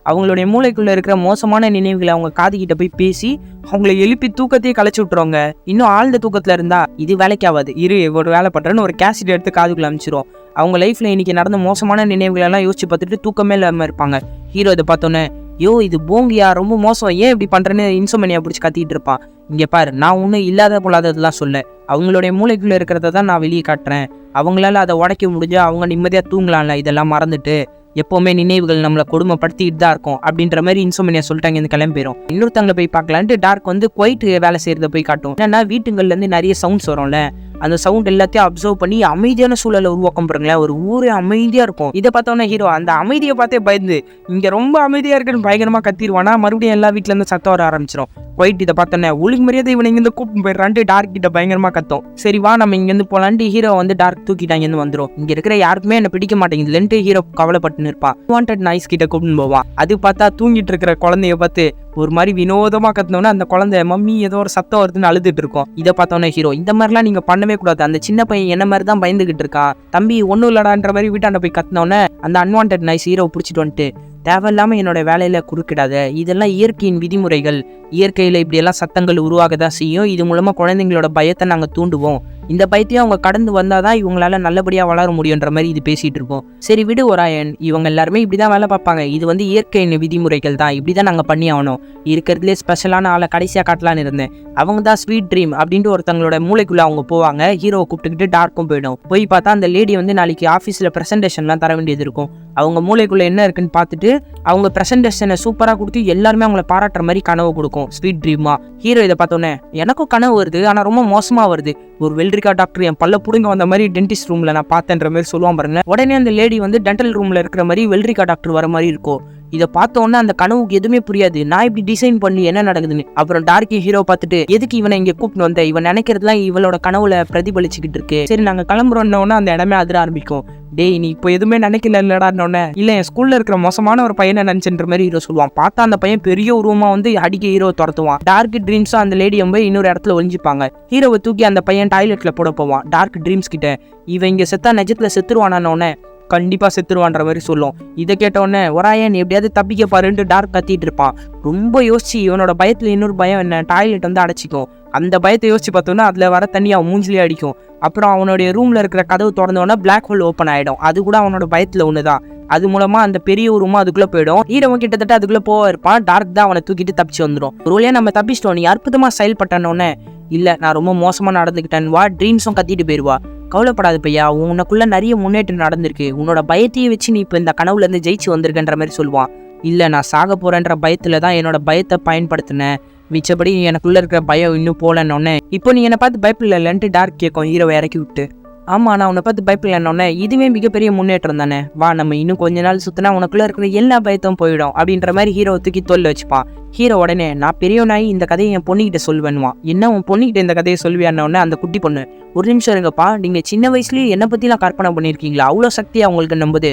அவங்களுடைய மூளைக்குள்ளே இருக்கிற மோசமான நினைவுகளை அவங்க காதுகிட்ட போய் பேசி அவங்களை எழுப்பி தூக்கத்தையே கலைச்சி விட்டுருவாங்க. இன்னும் ஆழ்ந்த தூக்கத்தில் இருந்தா இது வேலைக்கு ஆகாது, இரு ஒரு வேலை பண்ணுறேன்னு ஒரு கேசட் எடுத்து காதுக்குள்ள அமைச்சிரும். அவங்க லைஃப்பில் இன்னைக்கு நடந்த மோசமான நினைவுகளெல்லாம் யோசிச்சு பார்த்துட்டு தூக்கமே இல்லாமல் இருப்பாங்க. ஹீரோ இதை பார்த்தோன்னே, இது போங்கியா, ரொம்ப மோசம், ஏன் இப்படி பண்ணுறேன்னு இன்சோமேனியா பிடிச்சி கத்திட்டு இருப்பான். இங்கே பாரு, நான் ஒன்றும் இல்லாத போலாததெல்லாம் சொல்ல, அவங்களுடைய மூளைக்குள்ளே இருக்கிறத தான் நான் வெளியே காட்டுறேன். அவங்களால அதை உடைக்க முடிஞ்சா அவங்க நிம்மதியாக தூங்கலாம்ல, இதெல்லாம் மறந்துட்டு எப்போவுமே நினைவுகள் நம்மளை கொடுமைப்படுத்திட்டு தான் இருக்கும் அப்படின்ற மாதிரி இன்சோமேனியா சொல்லிட்டாங்க. இந்த கிளம்பி போயிடும். இன்னொருத்தவங்களை போய் பார்க்கலான்ட்டு டார்க் வந்து குவைட் வேலை செய்கிறத போய் காட்டும். என்னன்னா வீட்டுங்கள்லேருந்து நிறைய சவுண்ட்ஸ் வரும்ல, அந்த சவுண்ட் எல்லாத்தையும் அப்சர்வ் பண்ணி அமைதியான சூழலை உருவாக்கம் பாருங்களேன். ஒரு ஊரே அமைதியாக இருக்கும். இதை பார்த்தோன்னா ஹீரோ அந்த அமைதியை பார்த்தே பயந்து இங்கே ரொம்ப அமைதியாக இருக்குன்னு பயங்கரமாக கத்திடுவானா, மறுபடியும் எல்லா வீட்டிலேருந்து சத்தம் வர ஆரம்பிச்சிடும். குவைட் இதை பார்த்தோன்னே ஒழுங்கு மரியாதை இவனை இங்கேருந்து கூப்பிட்டு போயிடறான்ட்டு டார்க் கிட்ட பயங்கரமாக கத்தும். சரி வா நம்ம இங்கேருந்து போகலான்ட்டு ஹீரோ வந்து டார்க் தூக்கிட்டு அங்கேருந்து வந்துடும். இங்கே இருக்கிற யாருக்குமே என்ன பிடிக்க மாட்டேங்குதுலன்ட்டு ஹீரோ கவலைப்பட்டு இருப்பான். வாண்டட் நாய்ஸ் கிட்ட கூப்பிட்டு போவான். அது பார்த்தா தூங்கிட்டு இருக்கிற குழந்தைய பார்த்து ஒரு மாதிரி வினோதமா கத்தினோன்னா அந்த குழந்தை மம்மி ஏதோ ஒரு சத்தம் வருதுன்னு அழுதுட்டு இருக்கும். இதை பார்த்தோன்னே ஹீரோ, இந்த மாதிரிலாம் நீங்க பண்ணவே கூடாது, அந்த சின்ன பையன் என்ன மாதிரி தான் பயந்துகிட்டு இருக்கான், தம்பி ஒன்றும் இல்லடான்ற மாதிரி வீட்டாண்ட போய் கத்தினோன்னே அந்த அன்வான்ட் நாய்ஸ் ஹீரோ பிடிச்சிட்டு வந்துட்டு, தேவையில்லாமல் என்னோட வேலையில குறுக்கிடாத, இதெல்லாம் இயற்கையின் விதிமுறைகள், இயற்கையில் இப்படியெல்லாம் சத்தங்கள் உருவாக தான் செய்யும், இது மூலமாக குழந்தைங்களோட பயத்தை நாங்கள் தூண்டுவோம், இந்த பயத்தையும் அவங்க கடந்து வந்தாதான் இவங்களால நல்லபடியாக வளர முடியுன்ற மாதிரி இது பேசிட்டு இருக்கோம். சரி விடு ஒராயன், இவங்க எல்லாருமே இப்படிதான் வேலை பார்ப்பாங்க, இது வந்து இயற்கையின் விதிமுறைகள் தான், இப்படிதான் நாங்கள் பண்ணி ஆகணும், இருக்கிறதுலே ஸ்பெஷலான ஆளை கடைசியாக காட்டலான்னு இருந்தேன், அவங்க தான் ஸ்வீட் ட்ரீம் அப்படின்ட்டு ஒருத்தங்களோட மூளைக்குள்ள அவங்க போவாங்க. ஹீரோவை கூப்பிட்டுக்கிட்டு டார்க்கும் போயிடும். போய் பார்த்தா அந்த லேடி வந்து நாளைக்கு ஆஃபீஸில் ப்ரெசன்டேஷன்லாம் தர வேண்டியது இருக்கும். அவங்க மூளைக்குள்ள என்ன இருக்குன்னு பார்த்துட்டு அவங்க ப்ரெசன்டேஷனை சூப்பராக கொடுத்து எல்லாருமே அவங்கள பாராட்டுற மாதிரி கனவு கொடுக்கும் ஸ்வீட் ட்ரீமா. ஹீரோ இதை பார்த்தோன்னே எனக்கும் கனவு வருது, ஆனால் ரொம்ப மோசமாக வருது, ஒரு வெள்ளரிக்கா டாக்டர் என் பல்ல புடுங்க வந்த மாதிரி டென்டிஸ்ட் ரூமில் நான் பார்த்தேன்ற மாதிரி சொல்லுவான் பாருங்க. உடனே அந்த லேடி வந்து டென்டல் ரூமில் இருக்கிற மாதிரி வெள்ளரிக்கா டாக்டர் வர மாதிரி இருக்கும். இதை பார்த்தோன்னே அந்த கனவுக்கு எதுவுமே புரியாது, நான் இப்படி டிசைன் பண்ணி என்ன நடக்குதுன்னு. அப்புறம் டார்க்கி ஹீரோ பார்த்துட்டு எதுக்கு இவனை இங்கே கூப்பிட்டு வந்த, இவன் நினைக்கிறதுலாம் இவளோட கனவுல பிரதிபலிச்சுக்கிட்டு இருக்கு, சரி நாங்கள் கிளம்புறோன்னொன்னே அந்த இடமே அதிர ஆரம்பிக்கும். டேய் நீ இப்போ எதுவுமே நினைக்கல இல்லடான்னொன்னே, இல்லை என் ஸ்கூல்ல இருக்கிற மோசமான ஒரு பையனை நினைச்சுன்ற மாதிரி ஹீரோ சொல்லுவான். பார்த்தா அந்த பையன் பெரிய உருவமா வந்து அடிக்க ஹீரோ துரத்துவான். டார்க் ட்ரீம்ஸும் அந்த லேடியை போய் இன்னொரு இடத்துல ஒழிஞ்சிப்பாங்க. ஹீரோவை தூக்கி அந்த பையன் டாய்லெட்ல போட போவான். டார்க் ட்ரீம்ஸ் கிட்ட இவன் இங்கே செத்தா நிஜத்துல செத்துருவானோடனே கண்டிப்பா செத்துருவான்ற மாதிரி சொல்லும். இதை கேட்டோடனே ஒராயன் எப்படியாவது தப்பிக்க பாருன்ட்டு டார்க் கத்திட்டு இருப்பான். ரொம்ப யோசிச்சு இவனோட பயத்துல இன்னொரு பயம் என்ன, டாய்லெட் வந்து அடைச்சிக்கும். அந்த பயத்தை யோசிச்சு பார்த்தோன்னா அதுல வர தண்ணி அவன் மூஞ்சிலே அடிக்கும். அப்புறம் அவனுடைய ரூம்ல இருக்கிற கதவு திறந்தோன்னா பிளாக் ஹோல் ஓப்பன் ஆயிடும். அது கூட அவனோட பயத்துல ஒண்ணுதான். அது மூலமா அந்த பெரிய ரூமா அதுக்குள்ள போயிடும். ஹீரோவும் கிட்டத்தட்ட அதுக்குள்ள போக இருப்பான். டார்க் தான் அவனை தூக்கிட்டு தப்பிச்சு வந்துடும். ஒரு வழியா நம்ம தப்பிச்சிட்டோம், நீ அற்புதமா செயல்பட்டனோடனே இல்ல நான் ரொம்ப மோசமா நடந்துக்கிட்டேன் வா, ட்ரீம்ஸும் கத்திட்டு போயிடுவா. கவலைப்படாது பையா, உனக்குள்ள நிறைய முன்னேற்றம் நடந்திருக்கு, உன்னோட பயத்தையே வச்சு நீ இப்போ இந்த கனவுல இருந்து ஜெயிச்சு வந்திருக்கன்ற மாதிரி சொல்லுவான். இல்லை நான் சாக போறேன்ற பயத்துல தான் என்னோட பயத்தை பயன்படுத்தினேன், மிச்சபடி எனக்குள்ள இருக்கிற பயம் இன்னும் போலன்னொன்னே இப்போ நீ என்னை பார்த்து பயப்படலன்ட்டு டார்க் கேட்கும் ஹீரோவை இறக்கி விட்டு. ஆமா நான் உன்னை பார்த்து பயப்படலன்னொன்னே இதுவே மிகப்பெரிய முன்னேற்றம் தானே, வா நம்ம இன்னும் கொஞ்ச நாள் சுத்தினா உனக்குள்ள இருக்கிற எல்லா பயத்தும் போயிடும் அப்படின்ற மாதிரி ஹீரோ தூக்கி தோல்ல வச்சுப்பான். ஹீரோ உடனே நான் பெரியவனாயி இந்த கதையை என் பொண்ணுகிட்ட சொல்லுவேன்வான். என்ன உன் பொண்ணுகிட்ட இந்த கதையை சொல்வியானோடனே அந்த குட்டி பொண்ணு, ஒரு நிமிஷம் இருங்கப்பா, நீங்க சின்ன வயசுலயே என்னை பத்திலாம் கற்பனை பண்ணியிருக்கீங்களா, அவ்வளோ சக்தியா உங்களுக்கு நம்புது.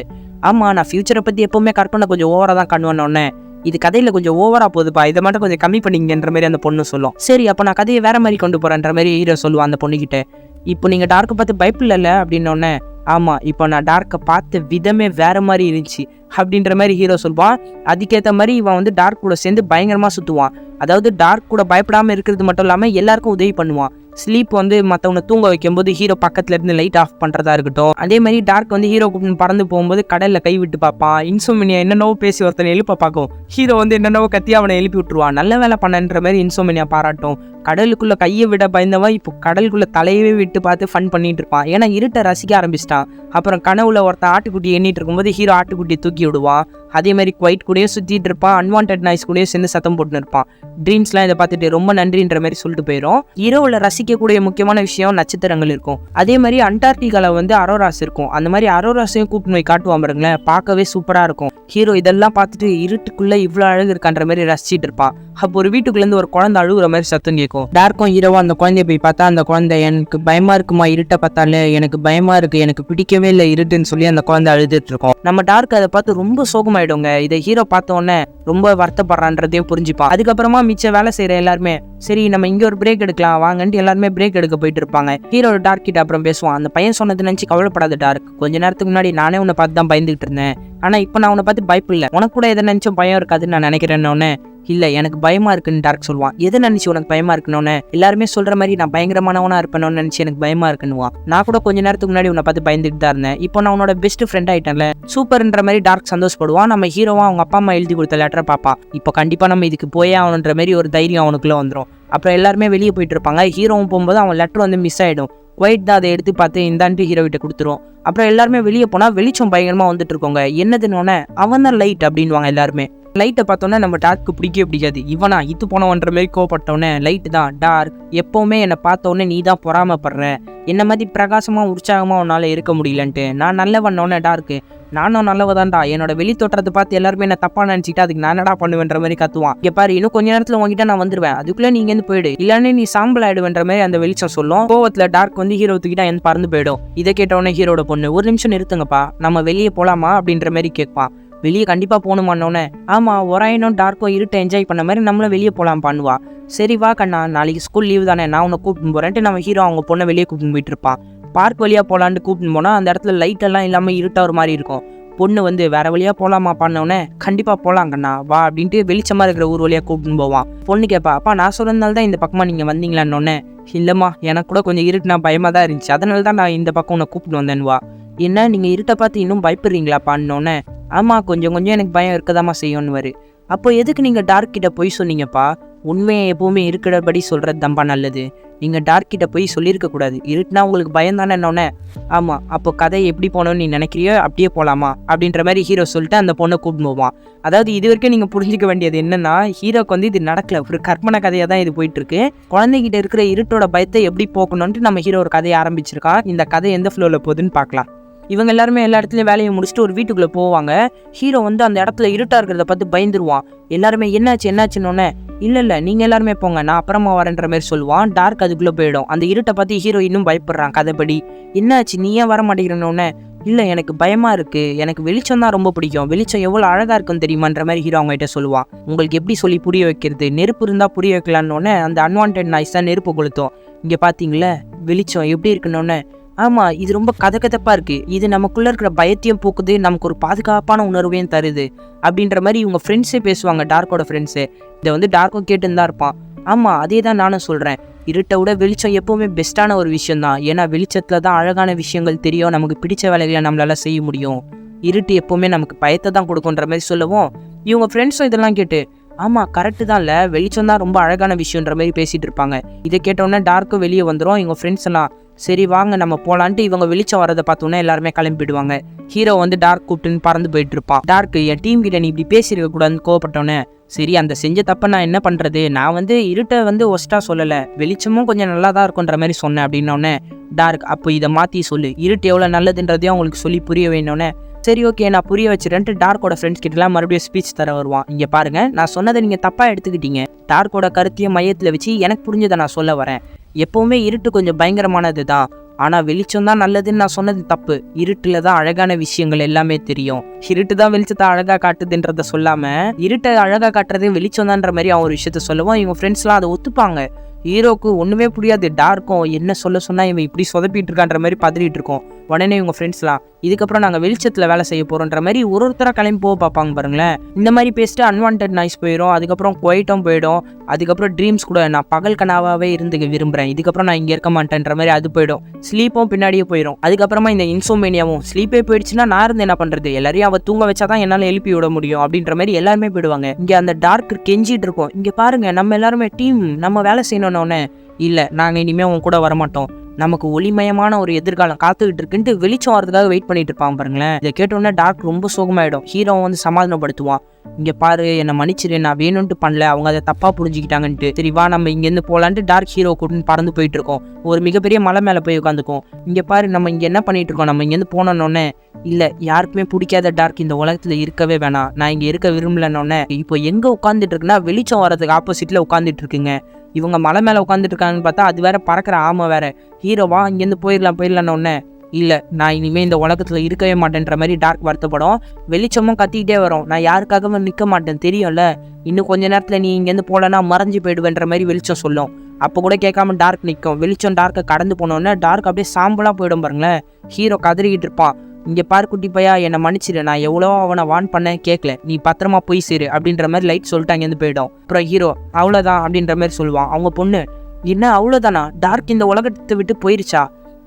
ஆமா நான் ஃபியூச்சரை பத்தி எப்பவுமே கற்பனை கொஞ்சம் ஓவரா தான் பண்ணுவேன்னொன்னே, இது கதையில கொஞ்சம் ஓவரா போகுதுப்பா, இதை மட்டும் கொஞ்சம் கம்மி பண்ணிங்கன்ற மாதிரி அந்த பொண்ணு சொல்லும். சரி அப்போ நான் கதையை வேற மாதிரி கொண்டு போறேன்ற மாதிரி ஹீரோ சொல்லுவான் அந்த பொண்ணுகிட்ட. இப்போ நீங்க டார்க்கை பார்த்து பயப்படல அப்படின்னோடனே, ஆமா இப்போ நான் டார்க்கை பார்த்த விதமே வேற மாதிரி இருந்துச்சு அப்படின்ற மாதிரி ஹீரோ சொல்லுவான். அதுக்கேற்ற மாதிரி இவன் வந்து டார்க் கூட சேர்ந்து பயங்கரமா சுத்துவான். அதாவது டார்க் கூட பயப்படாம இருக்கிறது மட்டும் இல்லாம எல்லாருக்கும் உதவி பண்ணுவான். ஸ்லீப் வந்து மற்றவனை தூங்க வைக்கும்போது ஹீரோ பக்கத்துல இருந்து லைட் ஆஃப் பண்றதா இருக்கட்டும். அதே மாதிரி டார்க் வந்து ஹீரோ பறந்து போகும்போது கடல்ல கை விட்டு பார்ப்பான். இன்சோமினியா என்னென்னவோ பேசி ஒருத்தனை எழுப்ப பார்க்கும். ஹீரோ வந்து என்னென்னவோ கத்தி அவனை எழுப்பி விட்டுருவான். நல்ல வேலை பண்ணன்ற மாதிரி இன்சோமினியா பாராட்டும். கடலுக்குள்ள கையை விட பயந்தவன் இப்போ கடலுக்குள்ள தலையவே விட்டு பார்த்து ஃபன் பண்ணிட்டு இருப்பான். ஏன்னா இருட்டை ரசிக்க ஆரம்பிச்சிட்டான். அப்புறம் கனவுல ஒருத்தன் ஆட்டுக்குட்டி எண்ணிட்டு இருக்கும்போது ஹீரோ ஆட்டுக்குட்டியை தூக்கி விடுவான். அதே மாதிரி குவைட் கூடயே சுற்றிட்டு இருப்பான். அன்வான்ட் நாய்ஸ் கூடயே சேர்ந்து சத்தம் போட்டுன்னு இருப்பான். ட்ரீம்ஸ்லாம் இதை பார்த்துட்டு ரொம்ப நன்றின்ற மாதிரி சொல்லிட்டு போயிடும். இரவுல ரசிக்கக்கூடிய முக்கியமான விஷயம் நட்சத்திரங்கள் இருக்கும். அதே மாதிரி அண்டார்டிகால வந்து அரோராஸ் இருக்கும். அந்த மாதிரி அரோராஸையும் கூப்பிட்டு போய் காட்டுவான் பாருங்களேன், பார்க்கவே சூப்பரா இருக்கும். ஹீரோ இதெல்லாம் பார்த்துட்டு இருட்டுக்குள்ள இவ்வளோ அழகு இருக்கான்ற மாதிரி ரசிச்சிட்டு இருப்பான். அப்போ ஒரு வீட்டுக்குள்ளேருந்து ஒரு குழந்தை அழுகுற மாதிரி சத்தம் கேட்கும். டார்க்கும் ஹீரோவா அந்த குழந்தைய போய் பார்த்தா அந்த குழந்தை எனக்கு பயமா இருக்குமா, இருட்டை பார்த்தாலே எனக்கு பயமா இருக்கு, எனக்கு பிடிக்கவே இல்லை இருட்டுன்னு சொல்லி அந்த குழந்தை அழுதுட்டு இருக்கும். நம்ம டார்க் அதை பார்த்து ரொம்ப சோகமாயிடுங்க. இதை ஹீரோ பார்த்த உடனே ரொம்ப வருத்தப்படுறான்றதையும் புரிஞ்சுப்பான். அதுக்கப்புறமா மிச்ச வேலை செய்யற எல்லாருமே சரி நம்ம இங்க ஒரு பிரேக் எடுக்கலாம் வாங்கன்ட்டு எல்லாருமே பிரேக் எடுக்க போயிட்டு இருப்பாங்க. ஹீரோ டார்க் கிட்ட அப்புறம் பேசுவான். அந்த பையன் சொன்னது நினைச்சு கவலைப்படாத டார்க், கொஞ்ச நேரத்துக்கு முன்னாடி நானே உன்னை பார்த்து தான் பயந்துகிட்டு இருந்தேன். ஆனா இப்போ நான் உன்னை பார்த்து பயப்பில்லை, உனக்கு கூட எதை நினைச்சும் பயம் இருக்காதுன்னு நான் நினைக்கிறேன்னு. இல்ல எனக்கு பயமா இருக்குன்னு டார்க் சொல்லுவான். எதை நினைச்சு உனக்கு பயமா இருக்குன்னு? எல்லாருமே சொல்ற மாதிரி நான் பயங்கரமானவனா இருப்பேன்னு நினைச்சு எனக்கு பயமா இருக்குன்னுவான். நான் கூட கொஞ்ச நேரத்துக்கு முன்னாடி உன்னை பார்த்து பயந்துட்டு தான் இருந்தேன், இப்போ நான் உன்னோட பெஸ்ட் ஃப்ரெண்ட் ஆயிட்டேன்ல, சூப்பர்ன்ற மாதிரி டார்க் சந்தோஷப்படுவான். நம்ம ஹீரோவா அவங்க அப்பா அம்மா எழுதி கொடுத்த லெட்டரை பார்ப்பான். இப்போ கண்டிப்பா நம்ம இதுக்கு போயே ஆகணுன்ற மாதிரி ஒரு தைரியம் அவனுக்குள்ள வந்துடும். அப்புறம் எல்லாருமே வெளியே போயிட்டு இருப்பாங்க. ஹீரோவும் போகும்போது அவன் லெட்டர் வந்து மிஸ் ஆயிடும். ஒயிட் தான் அதை எடுத்து பார்த்து இந்தான்ட்டு ஹீரோ கிட்ட கொடுத்துரும். அப்புறம் எல்லாருமே வெளியே போனா வெளிச்சம் பயங்கரமா வந்துட்டு இருக்கோங்க. என்னதுன்னு அவன் தான் லைட் அப்படின்வாங்க எல்லாருமே. லைட்டை பார்த்தோன்னே நம்ம டார்க்கு பிடிக்கவே பிடிக்காது. இவனா இது போனவன்ற மாதிரி கோவப்பட்டோன்னே லைட்டு தான் டார்க் எப்போவுமே என்னை பார்த்தோன்னே நீ தான் பொறாமப்படுற, என்ன மாதிரி பிரகாசமாக உற்சாகமாக உன்னால் இருக்க முடியலன்ட்டு. நான் நல்லவன்னோன்னே டார்க்கு நானும் நல்லவதான்டா, என்னோட வெளி தோற்றத்தை பார்த்து எல்லாருமே என்ன தப்பா நினச்சிக்கிட்டு அதுக்கு நான் என்னடா பண்ணுவேன்ற மாதிரி கத்துவான். இங்கே பாரு இன்னும் கொஞ்ச நேரத்தில் உங்ககிட்ட நான் வந்துடுவேன், அதுக்குள்ளே நீங்க இருந்து போயிடு, இல்லைன்னு நீ சாம்பல் ஆயிடுவேன்ற மாதிரி அந்த வெளிச்சம் சொல்லும். கோவத்தில் டார்க் வந்து ஹீரோ தூக்கிட்டா என் பறந்து போயிடும். இதை கேட்டவொடனே ஹீரோட பொண்ணு ஒரு நிமிஷம் நிறுத்துங்கப்பா, நம்ம வெளியே போலாமா அப்படின்ற மாதிரி கேட்பான். வெளியே கண்டிப்பா போகணுமான்னொன்னே ஆமா ஒராயனும் டார்க்கும் இருட்டை என்ஜாய் பண்ண மாதிரி நம்மளும் வெளியே போகலாம் பண்ணுவா. சரி வா கண்ணா நாளைக்கு ஸ்கூல் லீவ் தானே, நான் உன்னை கூப்பிட்டு போறேன்ட்டு நம்ம ஹீரோ அவங்க பொண்ணை வெளியே கூப்பிட்டு போயிட்டு இருப்பான். பார்க் வழியா போலான்ட்டு கூப்பிட்டு போனா அந்த இடத்துல லைட் எல்லாம் இல்லாம இருட்டா ஒரு மாதிரி இருக்கும். பொண்ணு வந்து வேற வழியா போலாமா பண்ணோடனே கண்டிப்பா போலாம் கண்ணா வா அப்படின்ட்டு வெளிச்சமா இருக்கிற ஊர் வழியா கூப்பிட்டு போவான். பொண்ணு கேட்பா அப்பா நான் சொல்றதுனால தான் இந்த பக்கமா நீங்க வந்தீங்களான்னொன்னே இல்லம்மா எனக்கு கூட கொஞ்சம் இருட்டுனா பயமா தான் இருந்துச்சு, அதனால தான் நான் இந்த பக்கம் உன்னை கூப்பிட்டு வந்தேன்வா. என்ன நீங்க இருட்டை பார்த்து இன்னும் பயப்படுறீங்களாப்பான்னொன்னே ஆமா கொஞ்சம் கொஞ்சம் எனக்கு பயம் இருக்கதாமா செய்யும்னுவாரு. அப்போ எதுக்கு நீங்க டார்க் கிட்ட போய் சொன்னீங்கப்பா, உண்மையை எப்பவுமே இருக்கிறபடி சொல்றது தம்பா நல்லது, நீங்க டார்க் கிட்ட போய் சொல்லியிருக்க கூடாது, இருட்டுனா உங்களுக்கு பயம் தானே என்னொன்னே. ஆமா அப்போ கதை எப்படி போனோம்னு நீ நினைக்கிறியோ அப்படியே போலாமா அப்படின்ற மாதிரி ஹீரோ சொல்லிட்டு அந்த பொண்ணை கூப்பிட்டு போவான். அதாவது இது வரைக்கும் நீங்க புரிஞ்சுக்க வேண்டியது என்னன்னா ஹீரோக்கு வந்து இது நடக்கல, ஒரு கற்பனை கதையா தான் இது போயிட்டு இருக்கு. குழந்தைகிட்ட இருக்கிற இருட்டோட பயத்தை எப்படி போக்கணும்னு நம்ம ஹீரோ ஒரு கதையை ஆரம்பிச்சிருக்கான். இந்த கதை எந்த ஃப்ளோல போகுதுன்னு பார்க்கலாம். இவங்க எல்லாருமே எல்லா இடத்துலையும் வேலையை முடிச்சுட்டு ஒரு வீட்டுக்குள்ளே போவாங்க. ஹீரோ வந்து அந்த இடத்துல இருட்டா இருக்கிறத பார்த்து பயந்துருவான். எல்லாருமே என்னாச்சுன்னொன்னே இல்லை நீங்கள் எல்லாருமே போங்க நான் அப்புறமா வரேன்ற மாதிரி சொல்லுவான். டார்க் அதுக்குள்ளே போயிடும். அந்த இருட்டை பார்த்து ஹீரோ இன்னும் பயப்படுறான். கதைப்படி என்னாச்சு நீ ஏன் வர மாட்டேங்கிறனோடனே இல்லை எனக்கு பயமாக இருக்குது, எனக்கு வெளிச்சம் தான் ரொம்ப பிடிக்கும், வெளிச்சம் எவ்வளோ அழகாக இருக்குன்னு தெரியுமான்ற மாதிரி ஹீரோ அவங்ககிட்ட சொல்லுவான். உங்களுக்கு எப்படி சொல்லி புரிய வைக்கிறது, நெருப்பு இருந்தால் புரிய வைக்கலான்னொன்னே அந்த அன்வான்ட் நாய்ஸ் தான் நெருப்பு கொளுத்தும். இங்கே பார்த்தீங்களே வெளிச்சம் எப்படி இருக்குன்னொன்னே ஆமா இது ரொம்ப கதகதப்பா இருக்கு, இது நமக்குள்ள இருக்கிற பயத்தையும் போக்குது, நமக்கு ஒரு பாதுகாப்பான உணர்வையும் தருது அப்படின்ற மாதிரி இவங்க ஃப்ரெண்ட்ஸே பேசுவாங்க. டார்க்கோட ஃப்ரெண்ட்ஸு இதை வந்து டார்க்கும் கேட்டுன்னு தான் இருப்பான். ஆமா அதே தான் நானும் சொல்றேன், இருட்டை விட வெளிச்சம் எப்பவுமே பெஸ்ட்டான ஒரு விஷயம் தான். ஏன்னா வெளிச்சத்துல தான் அழகான விஷயங்கள் தெரியும், நமக்கு பிடிச்ச வேலைகளை நம்மளால செய்ய முடியும். இருட்டு எப்பவுமே நமக்கு பயத்தை தான் கொடுக்குன்ற மாதிரி சொல்லவும் இவங்க ஃப்ரெண்ட்ஸும் இதெல்லாம் கேட்டு ஆமா கரெக்டு தான், இல்லை வெளிச்சம் தான் ரொம்ப அழகான விஷயன்ற மாதிரி பேசிட்டு இருப்பாங்க. இதை கேட்டோன்னே டார்க்கும் வெளியே வந்துடும். இவங்க ஃப்ரெண்ட்ஸ் எல்லாம் சரி வாங்க நம்ம போலான்ட்டு இவங்க வெளிச்சம் வரதை பார்த்தோன்னே எல்லாருமே கிளம்பிடுவாங்க. ஹீரோ வந்து டார்க் கூப்பிட்டுன்னு பறந்து போயிட்டு இருப்பான். டார்க் என் டீம் கிட்ட நீ இப்படி பேசியிருக்க கூடாதுன்னு கோவப்பட்டோன்னே சரி அந்த செஞ்ச தப்ப நான் என்ன பண்றது, நான் வந்து இருட்டை வந்து ஒஸ்டா சொல்லல, வெளிச்சமும் கொஞ்சம் நல்லா தான் இருக்குன்ற மாதிரி சொன்னேன் அப்படின்னோடனே டார்க் அப்போ இதை மாத்தி சொல்லு, இருட்டு எவ்வளவு நல்லதுன்றதையும் அவங்களுக்கு சொல்லி புரிய வேணும்னே சரி ஓகே நான் புரிய வச்சுறேன்ட்டு டார்க்கோட ஃப்ரெண்ட்ஸ் கிட்டலாம் மறுபடியும் ஸ்பீச் தர வருவான். இங்க பாருங்க நான் சொன்னதை நீங்க தப்பா எடுத்துக்கிட்டீங்க, டார்க்கோட கருத்தையும் மையத்துல வச்சு எனக்கு புரிஞ்சதை நான் சொல்ல வரேன். எப்பவுமே இருட்டு கொஞ்சம் பயங்கரமானது தான், ஆனா வெளிச்சம் தான் நல்லதுன்னு நான் சொன்னது தப்பு. இருட்டுல தான் அழகான விஷயங்கள் எல்லாமே தெரியும், இருட்டு தான் வெளிச்சத்தை அழகா காட்டுதுன்றத சொல்லாம இருட்டை அழகா காட்டுறதே வெளிச்சம் தான்ற மாதிரி அவன் ஒரு விஷயத்த சொல்லுவான். இவங்க ஃப்ரெண்ட்ஸ்லாம் அதை ஒத்துப்பாங்க. ஹீரோக்கு ஒண்ணுமே புரியாது, டார்க்கும் என்ன சொல்ல சொன்னா இவன் இப்படி சொதப்பிட்டு இருக்கான்ற மாதிரி பதறிட்டு இருக்கோம். உடனே இவங்க ஃப்ரெண்ட்ஸ்லாம் இதுக்கப்புறம் நாங்கள் வெளிச்சத்தில் வேலை செய்ய போகிறோன்ற மாதிரி ஒருத்தராக கிளம்பி போக பார்ப்பாங்க பாருங்களேன். இந்த மாதிரி பேசிட்டு அன்வான்ட் நாய்ஸ் போயிடும், அதுக்கப்புறம் குவைட்டும் போயிடும், அதுக்கப்புறம் ட்ரீம்ஸ் கூட நான் பகல் கனாவாகவே இருந்து விரும்புகிறேன், இதுக்கப்புறம் நான் இங்கே இருக்க மாட்டேன்ற மாதிரி அது போயிடும். ஸ்லீப்பும் பின்னாடியே போயிடும். அதுக்கப்புறமா இந்த இன்சோமேனியாவும் ஸ்லீப்பே போயிடுச்சுன்னா நான் இருந்து என்ன பண்ணுறது, எல்லாரையும் அவள் தூங்க வச்சா தான் என்னால் எழுப்பி விட முடியும் அப்படின்ற மாதிரி எல்லாருமே போயிடுவாங்க. இங்கே அந்த டார்க் கெஞ்சிட்டு இருக்கும், இங்கே பாருங்க நம்ம எல்லாருமே டீம் நம்ம வேலை செய்யணும் வேணும்னோடனே இல்லை நாங்கள் இனிமேல் உங்க கூட வரமாட்டோம், நமக்கு ஒளிமயமான ஒரு எதிர்காலம் காத்துக்கிட்டு இருக்குன்ட்டு வெளிச்சம் வரதுக்காக வெயிட் பண்ணிட்டு இருப்பான் பாருங்களேன். இதை கேட்டோன்னே டார்க் ரொம்ப சோகமாயிடும். ஹீரோ வந்து சமாதானப்படுத்துவான், இங்கே பாரு என்னை மன்னிச்சிரு, நான் வேணும்ட்டு பண்ணல, அவங்க அதை தப்பாக புரிஞ்சுக்கிட்டாங்கன்ட்டு. சரி வா நம்ம இங்கேருந்து போகலான்ட்டு டார்க் ஹீரோ கூட்டின்னு பறந்து போயிட்டு இருக்கோம். ஒரு மிகப்பெரிய மலை மேலே போய் உட்காந்துக்கும். இங்கே பாரு நம்ம இங்கே என்ன பண்ணிட்டு இருக்கோம், நம்ம இங்கேருந்து போனோன்னே இல்லை யாருக்குமே பிடிக்காத டார்க் இந்த உலகத்தில் இருக்கவே வேணாம், நான் இங்கே இருக்க விரும்பலன்னொன்னே இப்போ எங்கே உட்காந்துட்டு இருக்குன்னா வெளிச்சம் வரதுக்கு ஆப்போசிட்டில் உட்காந்துட்டு இருக்குங்க. இவங்க மலை மேலே உட்காந்துட்டு இருக்காங்கன்னு பார்த்தா அது வேற பறக்கிற ஆமை வேற. ஹீரோவா இங்கேருந்து போயிடலான்னொன்னே இல்லை நான் இனிமேல் இந்த உலகத்தில் இருக்கவே மாட்டேன்ற மாதிரி டார்க் வருத்தப்படும். வெளிச்சமும் கத்திக்கிட்டே வரும், நான் யாருக்காகவும் நிற்க மாட்டேன் தெரியும்ல, இன்னும் கொஞ்ச நேரத்தில் நீ இங்கேருந்து போலன்னா மறைஞ்சு போயிடுவேன்ற மாதிரி வெளிச்சம் சொல்லும். அப்போ கூட கேட்காம டார்க் நிற்கும். வெளிச்சம் டார்க்கை கடந்து போனோன்னே டார்க் அப்படியே சாம்பலாக போயிடும் பாருங்களேன். ஹீரோ கதறிக்கிட்டு இருப்பான், இங்கே பாரு குட்டி பையா என்னை மன்னிச்சிடு, நான் எவ்வளோ அவனை வான் பண்ணேன் கேட்கல, நீ பத்திரமா போய் சேரு அப்படின்ற மாதிரி லைட் சொல்லிட்டு அங்கேருந்து போயிடும். அப்புறம் ஹீரோ அவ்வளோதான் அப்படின்ற மாதிரி சொல்லுவான். அவங்க பொண்ணு என்ன அவ்வளோதானா, டார்க் இந்த உலகத்தை விட்டு போயிருச்சா,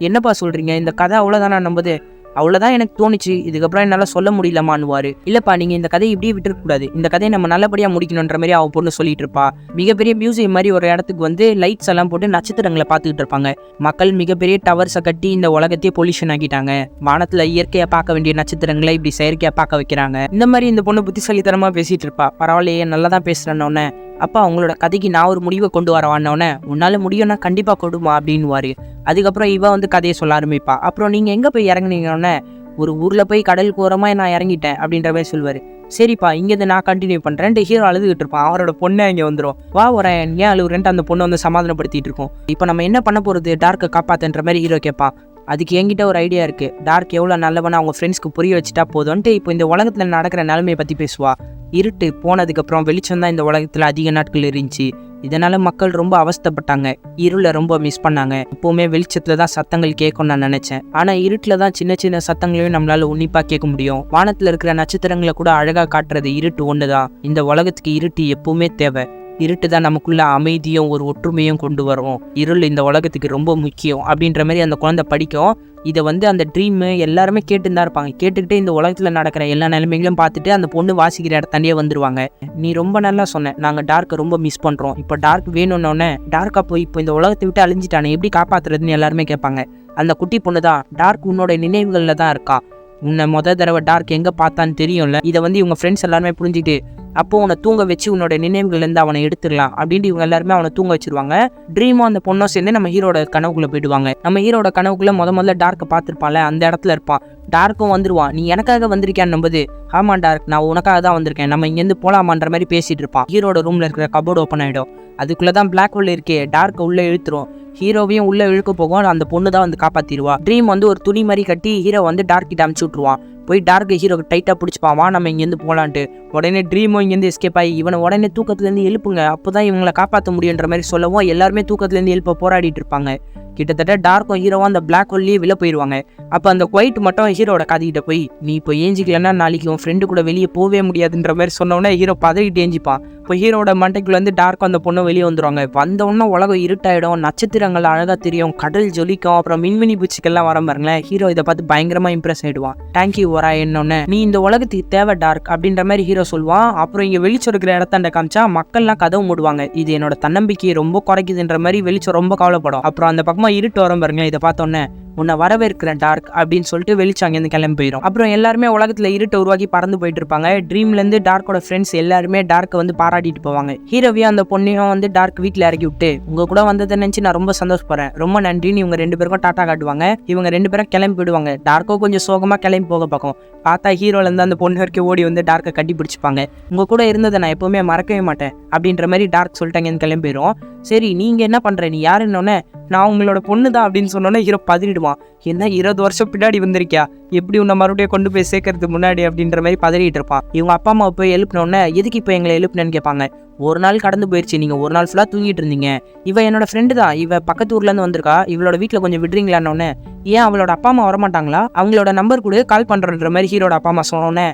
என்னப்பா சொல்கிறீங்க, இந்த கதை அவ்வளோதானா நம்புது, அவ்வளோதான் எனக்கு தோணுச்சு, இதுக்கப்புறம் என்னால் சொல்ல முடியலமான்னுவார். இல்லைப்பா நீங்கள் இந்த கதையை இப்படியே விட்டுருக்கூடாது, இந்த கதையை நம்ம நல்லபடியாக முடிக்கணுன்ற மாதிரி அவன் பொண்ணு சொல்லிட்டு இருப்பா. மிகப்பெரிய மியூசியம் மாதிரி ஒரு இடத்துக்கு வந்து லைட்ஸ் எல்லாம் போட்டு நட்சத்திரங்களை பார்த்துக்கிட்டு இருப்பாங்க. மக்கள் மிகப்பெரிய டவர்ஸை கட்டி இந்த உலகத்தையே பொல்யூஷன் ஆக்கிட்டாங்க. வானத்தில் இயற்கையாக பார்க்க வேண்டிய நட்சத்திரங்களை இப்படி செயற்கையாக பார்க்க வைக்கிறாங்க. இந்த மாதிரி இந்த பொண்ணு புத்திசாலித்தனமாக பேசிகிட்டு இருப்பா. பரவாயில்லையே நல்லா தான் பேசுகிறேன்னொன்னே அப்பா அவங்களோட கதைக்கு நான் ஒரு முடிவை கொண்டு வரவானோடனே உன்னால் முடியும்னா கண்டிப்பாக கொடுமா அப்படின்னுவாரு. அதுக்கப்புறம் இவ வந்து கதையை சொல்ல ஆரம்பிப்பா. அப்புறம் நீங்கள் எங்கே போய் இறங்குனீங்கன்னொன்னே ஒரு ஊரில் போய் கடலுக்கு ஓரமாக நான் இறங்கிட்டேன் அப்படின்ற மாதிரி சொல்லுவார். சரிப்பா இங்கேருந்து நான் கண்டினியூ பண்ணுறேன்ட்டு ஹீரோ அழுதுகிட்டு இருப்பான். அவரோட பொண்ணை இங்கே வந்துடும். வா வரேன் ஏன் அழுகுறேன்ட்டு அந்த பொண்ணை வந்து சமாதானப்படுத்திட்டு இருக்கும். இப்போ நம்ம என்ன பண்ண போகிறது, டார்க்கை காப்பாற்றுன்ற மாதிரி ஹீரோ கேட்பான். அதுக்கு என்கிட்ட ஒரு ஐடியா இருக்குது, டார்க் எவ்வளோ நல்லவனா அவங்க ஃப்ரெண்ட்ஸ்க்கு புரிய வச்சுட்டா போதும்ன்ட்டு இப்போ இந்த உலகத்தில் நடக்கிற நிலைமையை பற்றி பேசுவா. இருட்டு போனதுக்கப்புறம் வெளிச்சம் தான் இந்த உலகத்தில் அதிக நாட்கள் இருந்துச்சு. இதனால் மக்கள் ரொம்ப அவஸ்தைப்பட்டாங்க, இருளை ரொம்ப மிஸ் பண்ணாங்க. எப்போவுமே வெளிச்சத்தில் தான் சத்தங்கள் கேட்கும்னு நான் நினச்சேன், ஆனால் இருட்டில் தான் சின்ன சின்ன சத்தங்களையும் நம்மளால் உன்னிப்பாக கேட்க முடியும். வானத்தில் இருக்கிற நட்சத்திரங்களை கூட அழகாக காட்டுறது இருட்டு ஒன்று தான். இந்த உலகத்துக்கு இருட்டு எப்பவுமே தேவை. இருட்டு தான் நமக்குள்ள அமைதியும் ஒரு ஒற்றுமையும் கொண்டு வரும். இருள் இந்த உலகத்துக்கு ரொம்ப முக்கியம் அப்படின்ற மாதிரி அந்த குழந்தை படிக்கும். இதை வந்து அந்த ட்ரீமு எல்லாருமே கேட்டுன்னு தான் இருப்பாங்க. கேட்டுக்கிட்டே இந்த உலகத்தில் நடக்கிற எல்லா நிலைமைகளும் பார்த்துட்டு அந்த பொண்ணு வாசிக்கிற இடத்தாண்டியே வந்துருவாங்க. நீ ரொம்ப நல்லா சொன்ன, நாங்கள் டார்க்கை ரொம்ப மிஸ் பண்ணுறோம், இப்போ டார்க் வேணும்னோடனே டார்க்கா போய் இப்போ இந்த உலகத்தை விட்டு அழிஞ்சிட்டானே எப்படி காப்பாற்றுறதுன்னு எல்லாருமே கேட்பாங்க. அந்த குட்டி பொண்ணு தான், டார்க் உன்னோட நினைவுகளில் தான் இருக்கா, உன்னை தடவை டார்க் எங்கே பார்த்தான்னு தெரியும்ல. இதை வந்து இவங்க ஃப்ரெண்ட்ஸ் எல்லாருமே புரிஞ்சுட்டு அப்போ உன்னை தூங்க வச்சு உன்னோட நினைவுகள்லேருந்து அவனை எடுத்துடலாம் அப்படின்ட்டு இவங்க எல்லாருமே அவனை தூங்க வச்சிருவாங்க. ட்ரீமும் அந்த பொண்ணும் சேர்ந்து நம்ம ஹீரோட கனவுக்குள்ளே போயிடுவாங்க. நம்ம ஹீரோட கனவுக்குள்ளே முதல்ல டார்க்கை பார்த்துருப்பான்ல அந்த இடத்துல இருப்பான். டார்க்கும் வந்துருவான். நீ எனக்காக வந்திருக்கேன்னு நம்புது. ஆமா டார்க் நான் உனக்காக தான் வந்திருக்கேன், நம்ம இங்கேருந்து போகலாமான்ற மாதிரி பேசிகிட்டு இருப்பான். ஹீரோட ரூமில் இருக்கிற கபோர்டு ஓப்பன் ஆகிடும். அதுக்குள்ளே தான் பிளாக் ஹோல் இருக்கே, டார்க்கை உள்ளே இழுத்துரும். ஹீரோவையும் உள்ளே இழுக்க போகும். அந்த பொண்ணு தான் வந்து காப்பாற்றிடுவா. ட்ரீம் வந்து ஒரு துணி மாதிரி கட்டி ஹீரோ வந்து டார்க் கிட்ட அமுச்சு விட்ருவான். போய் டார்க்கு ஹீரோக்கு டைட்டாக பிடிச்சிப்பான், வா நம்ம இங்கேருந்து போகலான்ட்டு. உடனே ட்ரீமும் இங்கேருந்து எஸ்கேப் ஆகி இவனை உடனே தூக்கத்துலேருந்து எழுப்புங்க, அப்போ தான் இவங்களை காப்பாற்ற முடியுன்ற மாதிரி சொல்லவும் எல்லாருமே தூக்கத்துலேருந்து எழுப்ப போராடிட்டு இருப்பாங்க. கிட்டத்தட்ட டார்க்கும் ஹீரோவும் அந்த பிளாக் ஹோல்லேயே வெளில போயிடுவாங்க. அப்போ அந்த குவைட் மட்டும் ஹீரோட கதைக்கிட்ட போய் நீ இப்போ ஏஞ்சிக்கலன்னா நாளைக்கு உன் ஃப்ரெண்டு கூட வெளியே போகவே முடியாதுன்ற மாதிரி சொன்னோன்னே ஹீரோ பதவிட்டு ஏஞ்சிப்பான். இப்போ ஹீரோட மண்டைக்குள்ள வந்து டார்க்கும் அந்த பொண்ணு வெளியே வந்துடுவாங்க. வந்தோடனே உலகம் இருட்டாயிடும், நட்சத்திரங்கள் அழகாக தெரியும், கடல் ஜொலிக்கும், அப்புறம் மின்மினி பூச்சிக்கெல்லாம் வர பாருங்களேன். ஹீரோ இதை பார்த்து பயங்கரமாக இம்ப்ரெஸ் ஆகிடுவான். தேங்க்யூ வரா என்னொன்னே நீ இந்த உலகத்துக்கு தேவை டார்க் அப்படின்ற மாதிரி ஹீரோ சொல்லுவான். அப்புறம் இங்கே வெளிச்சம் இருக்கிற இடத்தாண்ட காமிச்சா மக்கள்லாம் கதவு மூடுவாங்க. இது என்னோட தன்னம்பிக்கையை ரொம்ப குறைக்குதுன்ற மாதிரி வெளிச்சம் ரொம்ப கவலைப்படும். அப்புறம் அந்த பக்கமாக இருட்டு வரும் பாருங்க. இதை பார்த்தோன்னே உன்னை வரவேற்கிறேன் டார்க் அப்படின்னு சொல்லிட்டு வெளிச்சம் அங்கேருந்து கிளம்பி போயிடும். அப்புறம் எல்லாருமே உலகத்தில் இருட்டை உருவாக்கி பறந்து போயிட்டு இருப்பாங்க. ட்ரீம்லேருந்து டார்க்கோட ஃப்ரெண்ட்ஸ் எல்லாருமே டார்க்கை வந்து பாராட்டிட்டு போவாங்க. ஹீரோவையும் அந்த பொண்ணையும் வந்து டார்க் வீட்டில் இறக்கி விட்டு உங்க கூட வந்ததை நினச்சி நான் ரொம்ப சந்தோஷப்படுறேன், ரொம்ப நன்றின்னு இவங்க 2 பேருக்கும் டாட்டா காட்டுவாங்க. இவங்க 2 பேரும் கிளம்பி போயிடுவாங்க. டார்க்கோ கொஞ்சம் சோகமாக கிளம்பி போக பார்க்கும். பார்த்தா ஹீரோலேருந்து அந்த பொண்ணு வரைக்கும் ஓடி வந்து டார்க்கை கட்டி பிடிச்சிப்பாங்க. உங்க கூட இருந்ததை நான் எப்பவுமே மறக்கவே மாட்டேன் அப்படின்ற மாதிரி டார்க் சொல்லிட்டாங்க. இங்கே கிளம்பி போயிடும். சரி நீங்கள் என்ன பண்ணுற, நீ யாருன்னொன்னே நான் உங்களோட பொண்ணு தான் அப்படின்னு சொன்னோன்னே ஹீரோ பதறிடுவான். என்ன 20 வருஷம் பின்னாடி வந்திருக்கியா, எப்படி உன்னை மறுபடியும் கொண்டு போய் சேர்க்கறதுக்கு முன்னாடி அப்படின்ற மாதிரி பதறிட்டு இருப்பான். இவங்க அப்பா அம்மாவை போய் எழுப்பினோடனே எதுக்கு இப்போ எங்களை எழுப்பினேன்னு கேட்பாங்க. ஒரு நாள் கடந்து போயிடுச்சு, நீங்கள் ஒரு நாள் ஃபுல்லாக தூங்கிட்டு இருந்தீங்க, இவ என்னோட ஃப்ரெண்டு தான், இவ பக்கத்து ஊர்லேருந்து வந்திருக்கா, இவளோட வீட்டில் கொஞ்சம் விடுறீங்களான்னொன்னே ஏன் அவளோட அப்பா அம்மா வரமாட்டாங்களா, அவங்களோட நம்பர் கூட கால் பண்ணுறன்ற மாதிரி ஹீரோட அப்பா அம்மா சொன்னோன்னே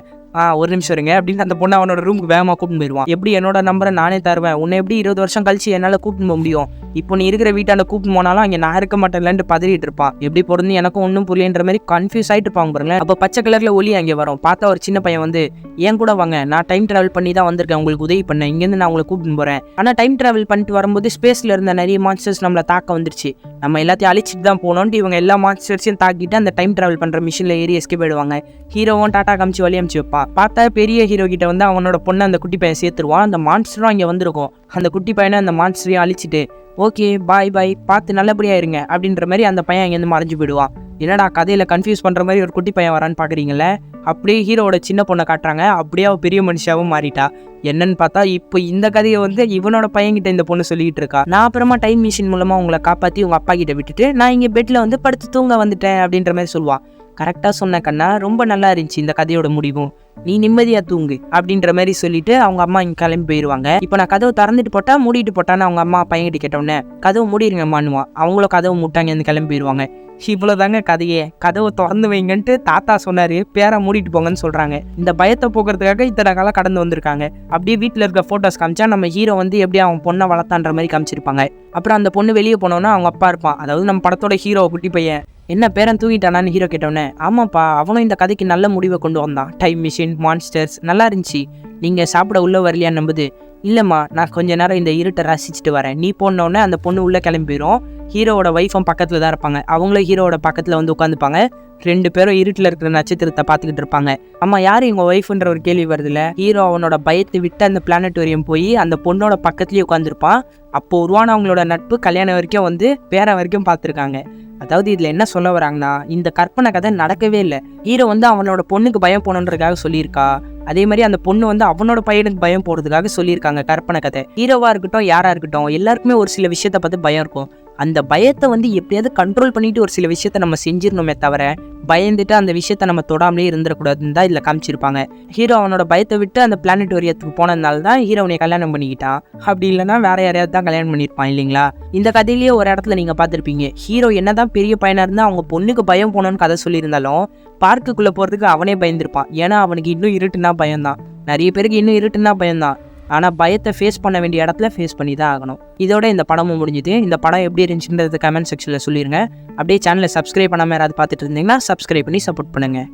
ஒரு நிமிஷம் இருங்க அப்படின்னு அந்த பொண்ணு அவனோட ரூமுக்கு வேகமாக கூப்பிட்டு போயிடுவான். எப்படி என்னோட நம்பரை நானே தருவேன், உன்னை எப்படி 20 வருஷம் கழிச்சு என்னால் கூப்பிட்டு போக முடியும், இப்போ நீ இருக்கிற வீட்டாண்ட கூப்பிட்டு போனாலும் அங்கே நான் இருக்க மாட்டேன்லன்ட்டு பதறிட்டு இருப்பான். எப்படி பொருந்து எனக்கும் ஒன்றும் புரியன்ற மாதிரி கன்ஃபியூஸ் ஆகிட்டு இருப்பாங்க காட்டுவாங்க பாருங்களேன். அப்போ பச்சை கலரில் ஒளி அங்கே வரும். பார்த்தா ஒரு சின்ன பையன் வந்து ஏன் கூட வாங்க, நான் டைம் ட்ராவல் பண்ணி தான் வந்திருக்கேன், உங்களுக்கு உதவி பண்ணேன், இங்கேருந்து நான் உங்களை கூப்பிட்டு போகிறேன். ஆனால் டைம் ட்ராவல் பண்ணிட்டு வரும்போது ஸ்பேஸில் இருந்த நிறைய மான்ஸ்டர்ஸ் நம்மளை தாக்க வந்துருச்சு, நம்ம எல்லாத்தையும் அழிச்சிட்டு தான் போனோன்ட்டு இவங்க எல்லா மான்ஸ்டர்ஸையும் தாக்கிட்டு அந்த டைம் ட்ராவல் பண்ணுற மிஷினில் ஏறி எஸ்கேப் ஆயிடுவாங்க. ஹீரோவும் டாட்டா காமிச்சு வழி அமிச்சு வைப்பான். பார்த்தா பெரிய ஹீரோ கிட்ட வந்து அவனோட பொண்ணை அந்த குட்டி பையன் சேர்த்துருவான். அந்த மான்ஸ்டரும் அங்கே வந்திருக்கும். அந்த குட்டி பையனை அந்த மான்ஸ்டரையும் அழிச்சிட்டு ஓகே பாய் பாய், பார்த்து நல்லபடியா இருங்க அப்படின்ற மாதிரி அந்த பையன் அங்கேருந்து மறைஞ்சு போயிடுவான். என்னடா கதையில் கன்ஃபியூஸ் பண்ணுற மாதிரி ஒரு குட்டி பையன் வரான்னு பார்க்குறீங்களே. அப்படியே ஹீரோவோட சின்ன பொண்ணை காட்டுறாங்க. அப்படியே அவள் பெரிய மனுஷாவும் மாறிட்டா. என்னன்னு பார்த்தா இப்போ இந்த கதையை வந்து இவனோட பையன்கிட்ட இந்த பொண்ணு சொல்லிட்டு இருக்கா. நான் அப்புறமா டைம் மிஷின் மூலமாக உங்களை காப்பாற்றி உங்கள் அப்பா கிட்ட விட்டுட்டு நான் இங்கே பெட்டில் வந்து படுத்து தூங்க வந்துட்டேன் அப்படின்ற மாதிரி சொல்லுவான். கரெக்டாக சொன்ன கண்ணா, ரொம்ப நல்லா இருந்துச்சு இந்த கதையோட முடிவும், நீ நிம்மதியாக தூங்கு அப்படின்ற மாதிரி சொல்லிட்டு அவங்க அம்மா இங்கே கிளம்பி போயிடுவாங்க. இப்போ நான் கதவை திறந்துட்டு போட்டா மூடிட்டு போட்டான்னு அவங்க அம்மா பையன்கிட்ட கேட்டோன்னே கதவை மூடிடுங்கம்மானுவான். அவங்களும் கதவை மூட்டாங்க இருந்து கிளம்பி போயிடுவாங்க. இவ்வளோதாங்க கதையே. கதவை திறந்து வைங்கன்ட்டு தாத்தா சொன்னார், பேரை மூடிட்டு போங்கன்னு சொல்கிறாங்க. இந்த பயத்தை போக்குறதுக்காக இத்தனை காலம் கடந்து வந்திருக்காங்க. அப்படியே வீட்டில் இருக்க ஃபோட்டோஸ் காமிச்சா நம்ம ஹீரோ வந்து எப்படி அவன் பொண்ணை வளர்த்தான்ற மாதிரி காமிச்சிருப்பாங்க. அப்புறம் அந்த பொண்ணு வெளியே போனோன்னா அவங்க அப்பா இருப்பான், அதாவது நம்ம படத்தோட ஹீரோ குட்டி பையன். என்ன பேரன் தூங்கிட்டானான்னு ஹீரோ கேட்டோன்னே ஆமாப்பா, அவனும் இந்த கதைக்கு நல்ல முடிவை கொண்டு வந்தான். டைம் மிஷின், மான்ஸ்டர்ஸ் நல்லா இருந்துச்சு, நீங்கள் சாப்பிட உள்ளே வரலையா நம்புது. இல்லைம்மா, நான் கொஞ்ச நேரம் இந்த இருட்டை ரசிச்சுட்டு வரேன், நீ போனோடனே அந்த பொண்ணு உள்ளே கிளம்பிடும். ஹீரோவோட ஒய்ஃபும் பக்கத்தில் தான் இருப்பாங்க. அவங்களும் ஹீரோவோட பக்கத்தில் வந்து உட்காந்துப்பாங்க. 2 பேரும் இருட்டில் இருக்கிற நட்சத்திரத்தை பார்த்துக்கிட்டு இருப்பாங்க. ஆமா, யார் எங்கள் ஒய்ஃப்ன்ற ஒரு கேள்வி வருதுல்ல. ஹீரோ அவனோட பயத்தை விட்டு அந்த பிளானட்டோரியம் போய் அந்த பொண்ணோட பக்கத்துலேயே உட்காந்துருப்பான். அப்போ உருவான அவங்களோட நட்பு கல்யாணம் வரைக்கும் வந்து பேரன் வரைக்கும் பார்த்துருக்காங்க. அதாவது இதில் என்ன சொல்ல வராங்கன்னா, இந்த கற்பனை கதை நடக்கவே இல்லை. ஹீரோ வந்து அவனோட பொண்ணுக்கு பயம் போகணுன்றதுக்காக சொல்லியிருக்கா. அதே மாதிரி அந்த பொண்ணு வந்து அவனோட பையனுக்கு பயம் போகிறதுக்காக சொல்லியிருக்காங்க கற்பனை கதை. ஹீரோவாக இருக்கட்டும் யாராக இருக்கட்டும் எல்லாருக்குமே ஒரு சில விஷயத்தை பார்த்து பயம் இருக்கும். அந்த பயத்தை வந்து எப்படியாவது கண்ட்ரோல் பண்ணிட்டு ஒரு சில விஷயத்த நம்ம செஞ்சிடணுமே தவிர பயந்துட்டு அந்த விஷயத்த நம்ம தொடாமலே இருந்துடக்கூடாதுன்னு தான் இதில் காமிச்சிருப்பாங்க. ஹீரோ அவனோட பயத்தை விட்டு அந்த பிளானட்டோரியத்துக்கு போனதுனால தான் ஹீரோனை கல்யாணம் பண்ணிக்கிட்டான். அப்படி இல்லைன்னா வேற யாரையாவது தான் கல்யாணம் பண்ணியிருப்பான் இல்லைங்களா. இந்த கதையிலேயே ஒரு இடத்துல நீங்கள் பார்த்துருப்பீங்க, ஹீரோ என்னதான் பெரிய பையனாக இருந்தால் அவங்க பொண்ணுக்கு பயம் போகணுன்னு கதை சொல்லியிருந்தாலும் பார்க்குள்ளே போகிறதுக்கு அவனே பயந்துருப்பான். ஏன்னா அவனுக்கு இன்னும் இருட்டுன்னா பயம்தான். நிறைய பேருக்கு இன்னும் இருட்டுன்னா பயம்தான். ஆனால் பயத்தை ஃபேஸ் பண்ண வேண்டிய இடத்துல ஃபேஸ் பண்ணி தான் ஆகணும். இதோட இந்த படமும் முடிஞ்சுது. இந்த படம் எப்படி இருந்துச்சுன்றது கமெண்ட் செக்ஷனில் சொல்லிடுங்க. அப்படியே சேனலை சப்ஸ்கிரைப் பண்ணாமல் யாராவது பார்த்துட்டு இருந்தீங்கன்னா சப்ஸ்கிரைப் பண்ணி சப்போர்ட் பண்ணுங்கள்.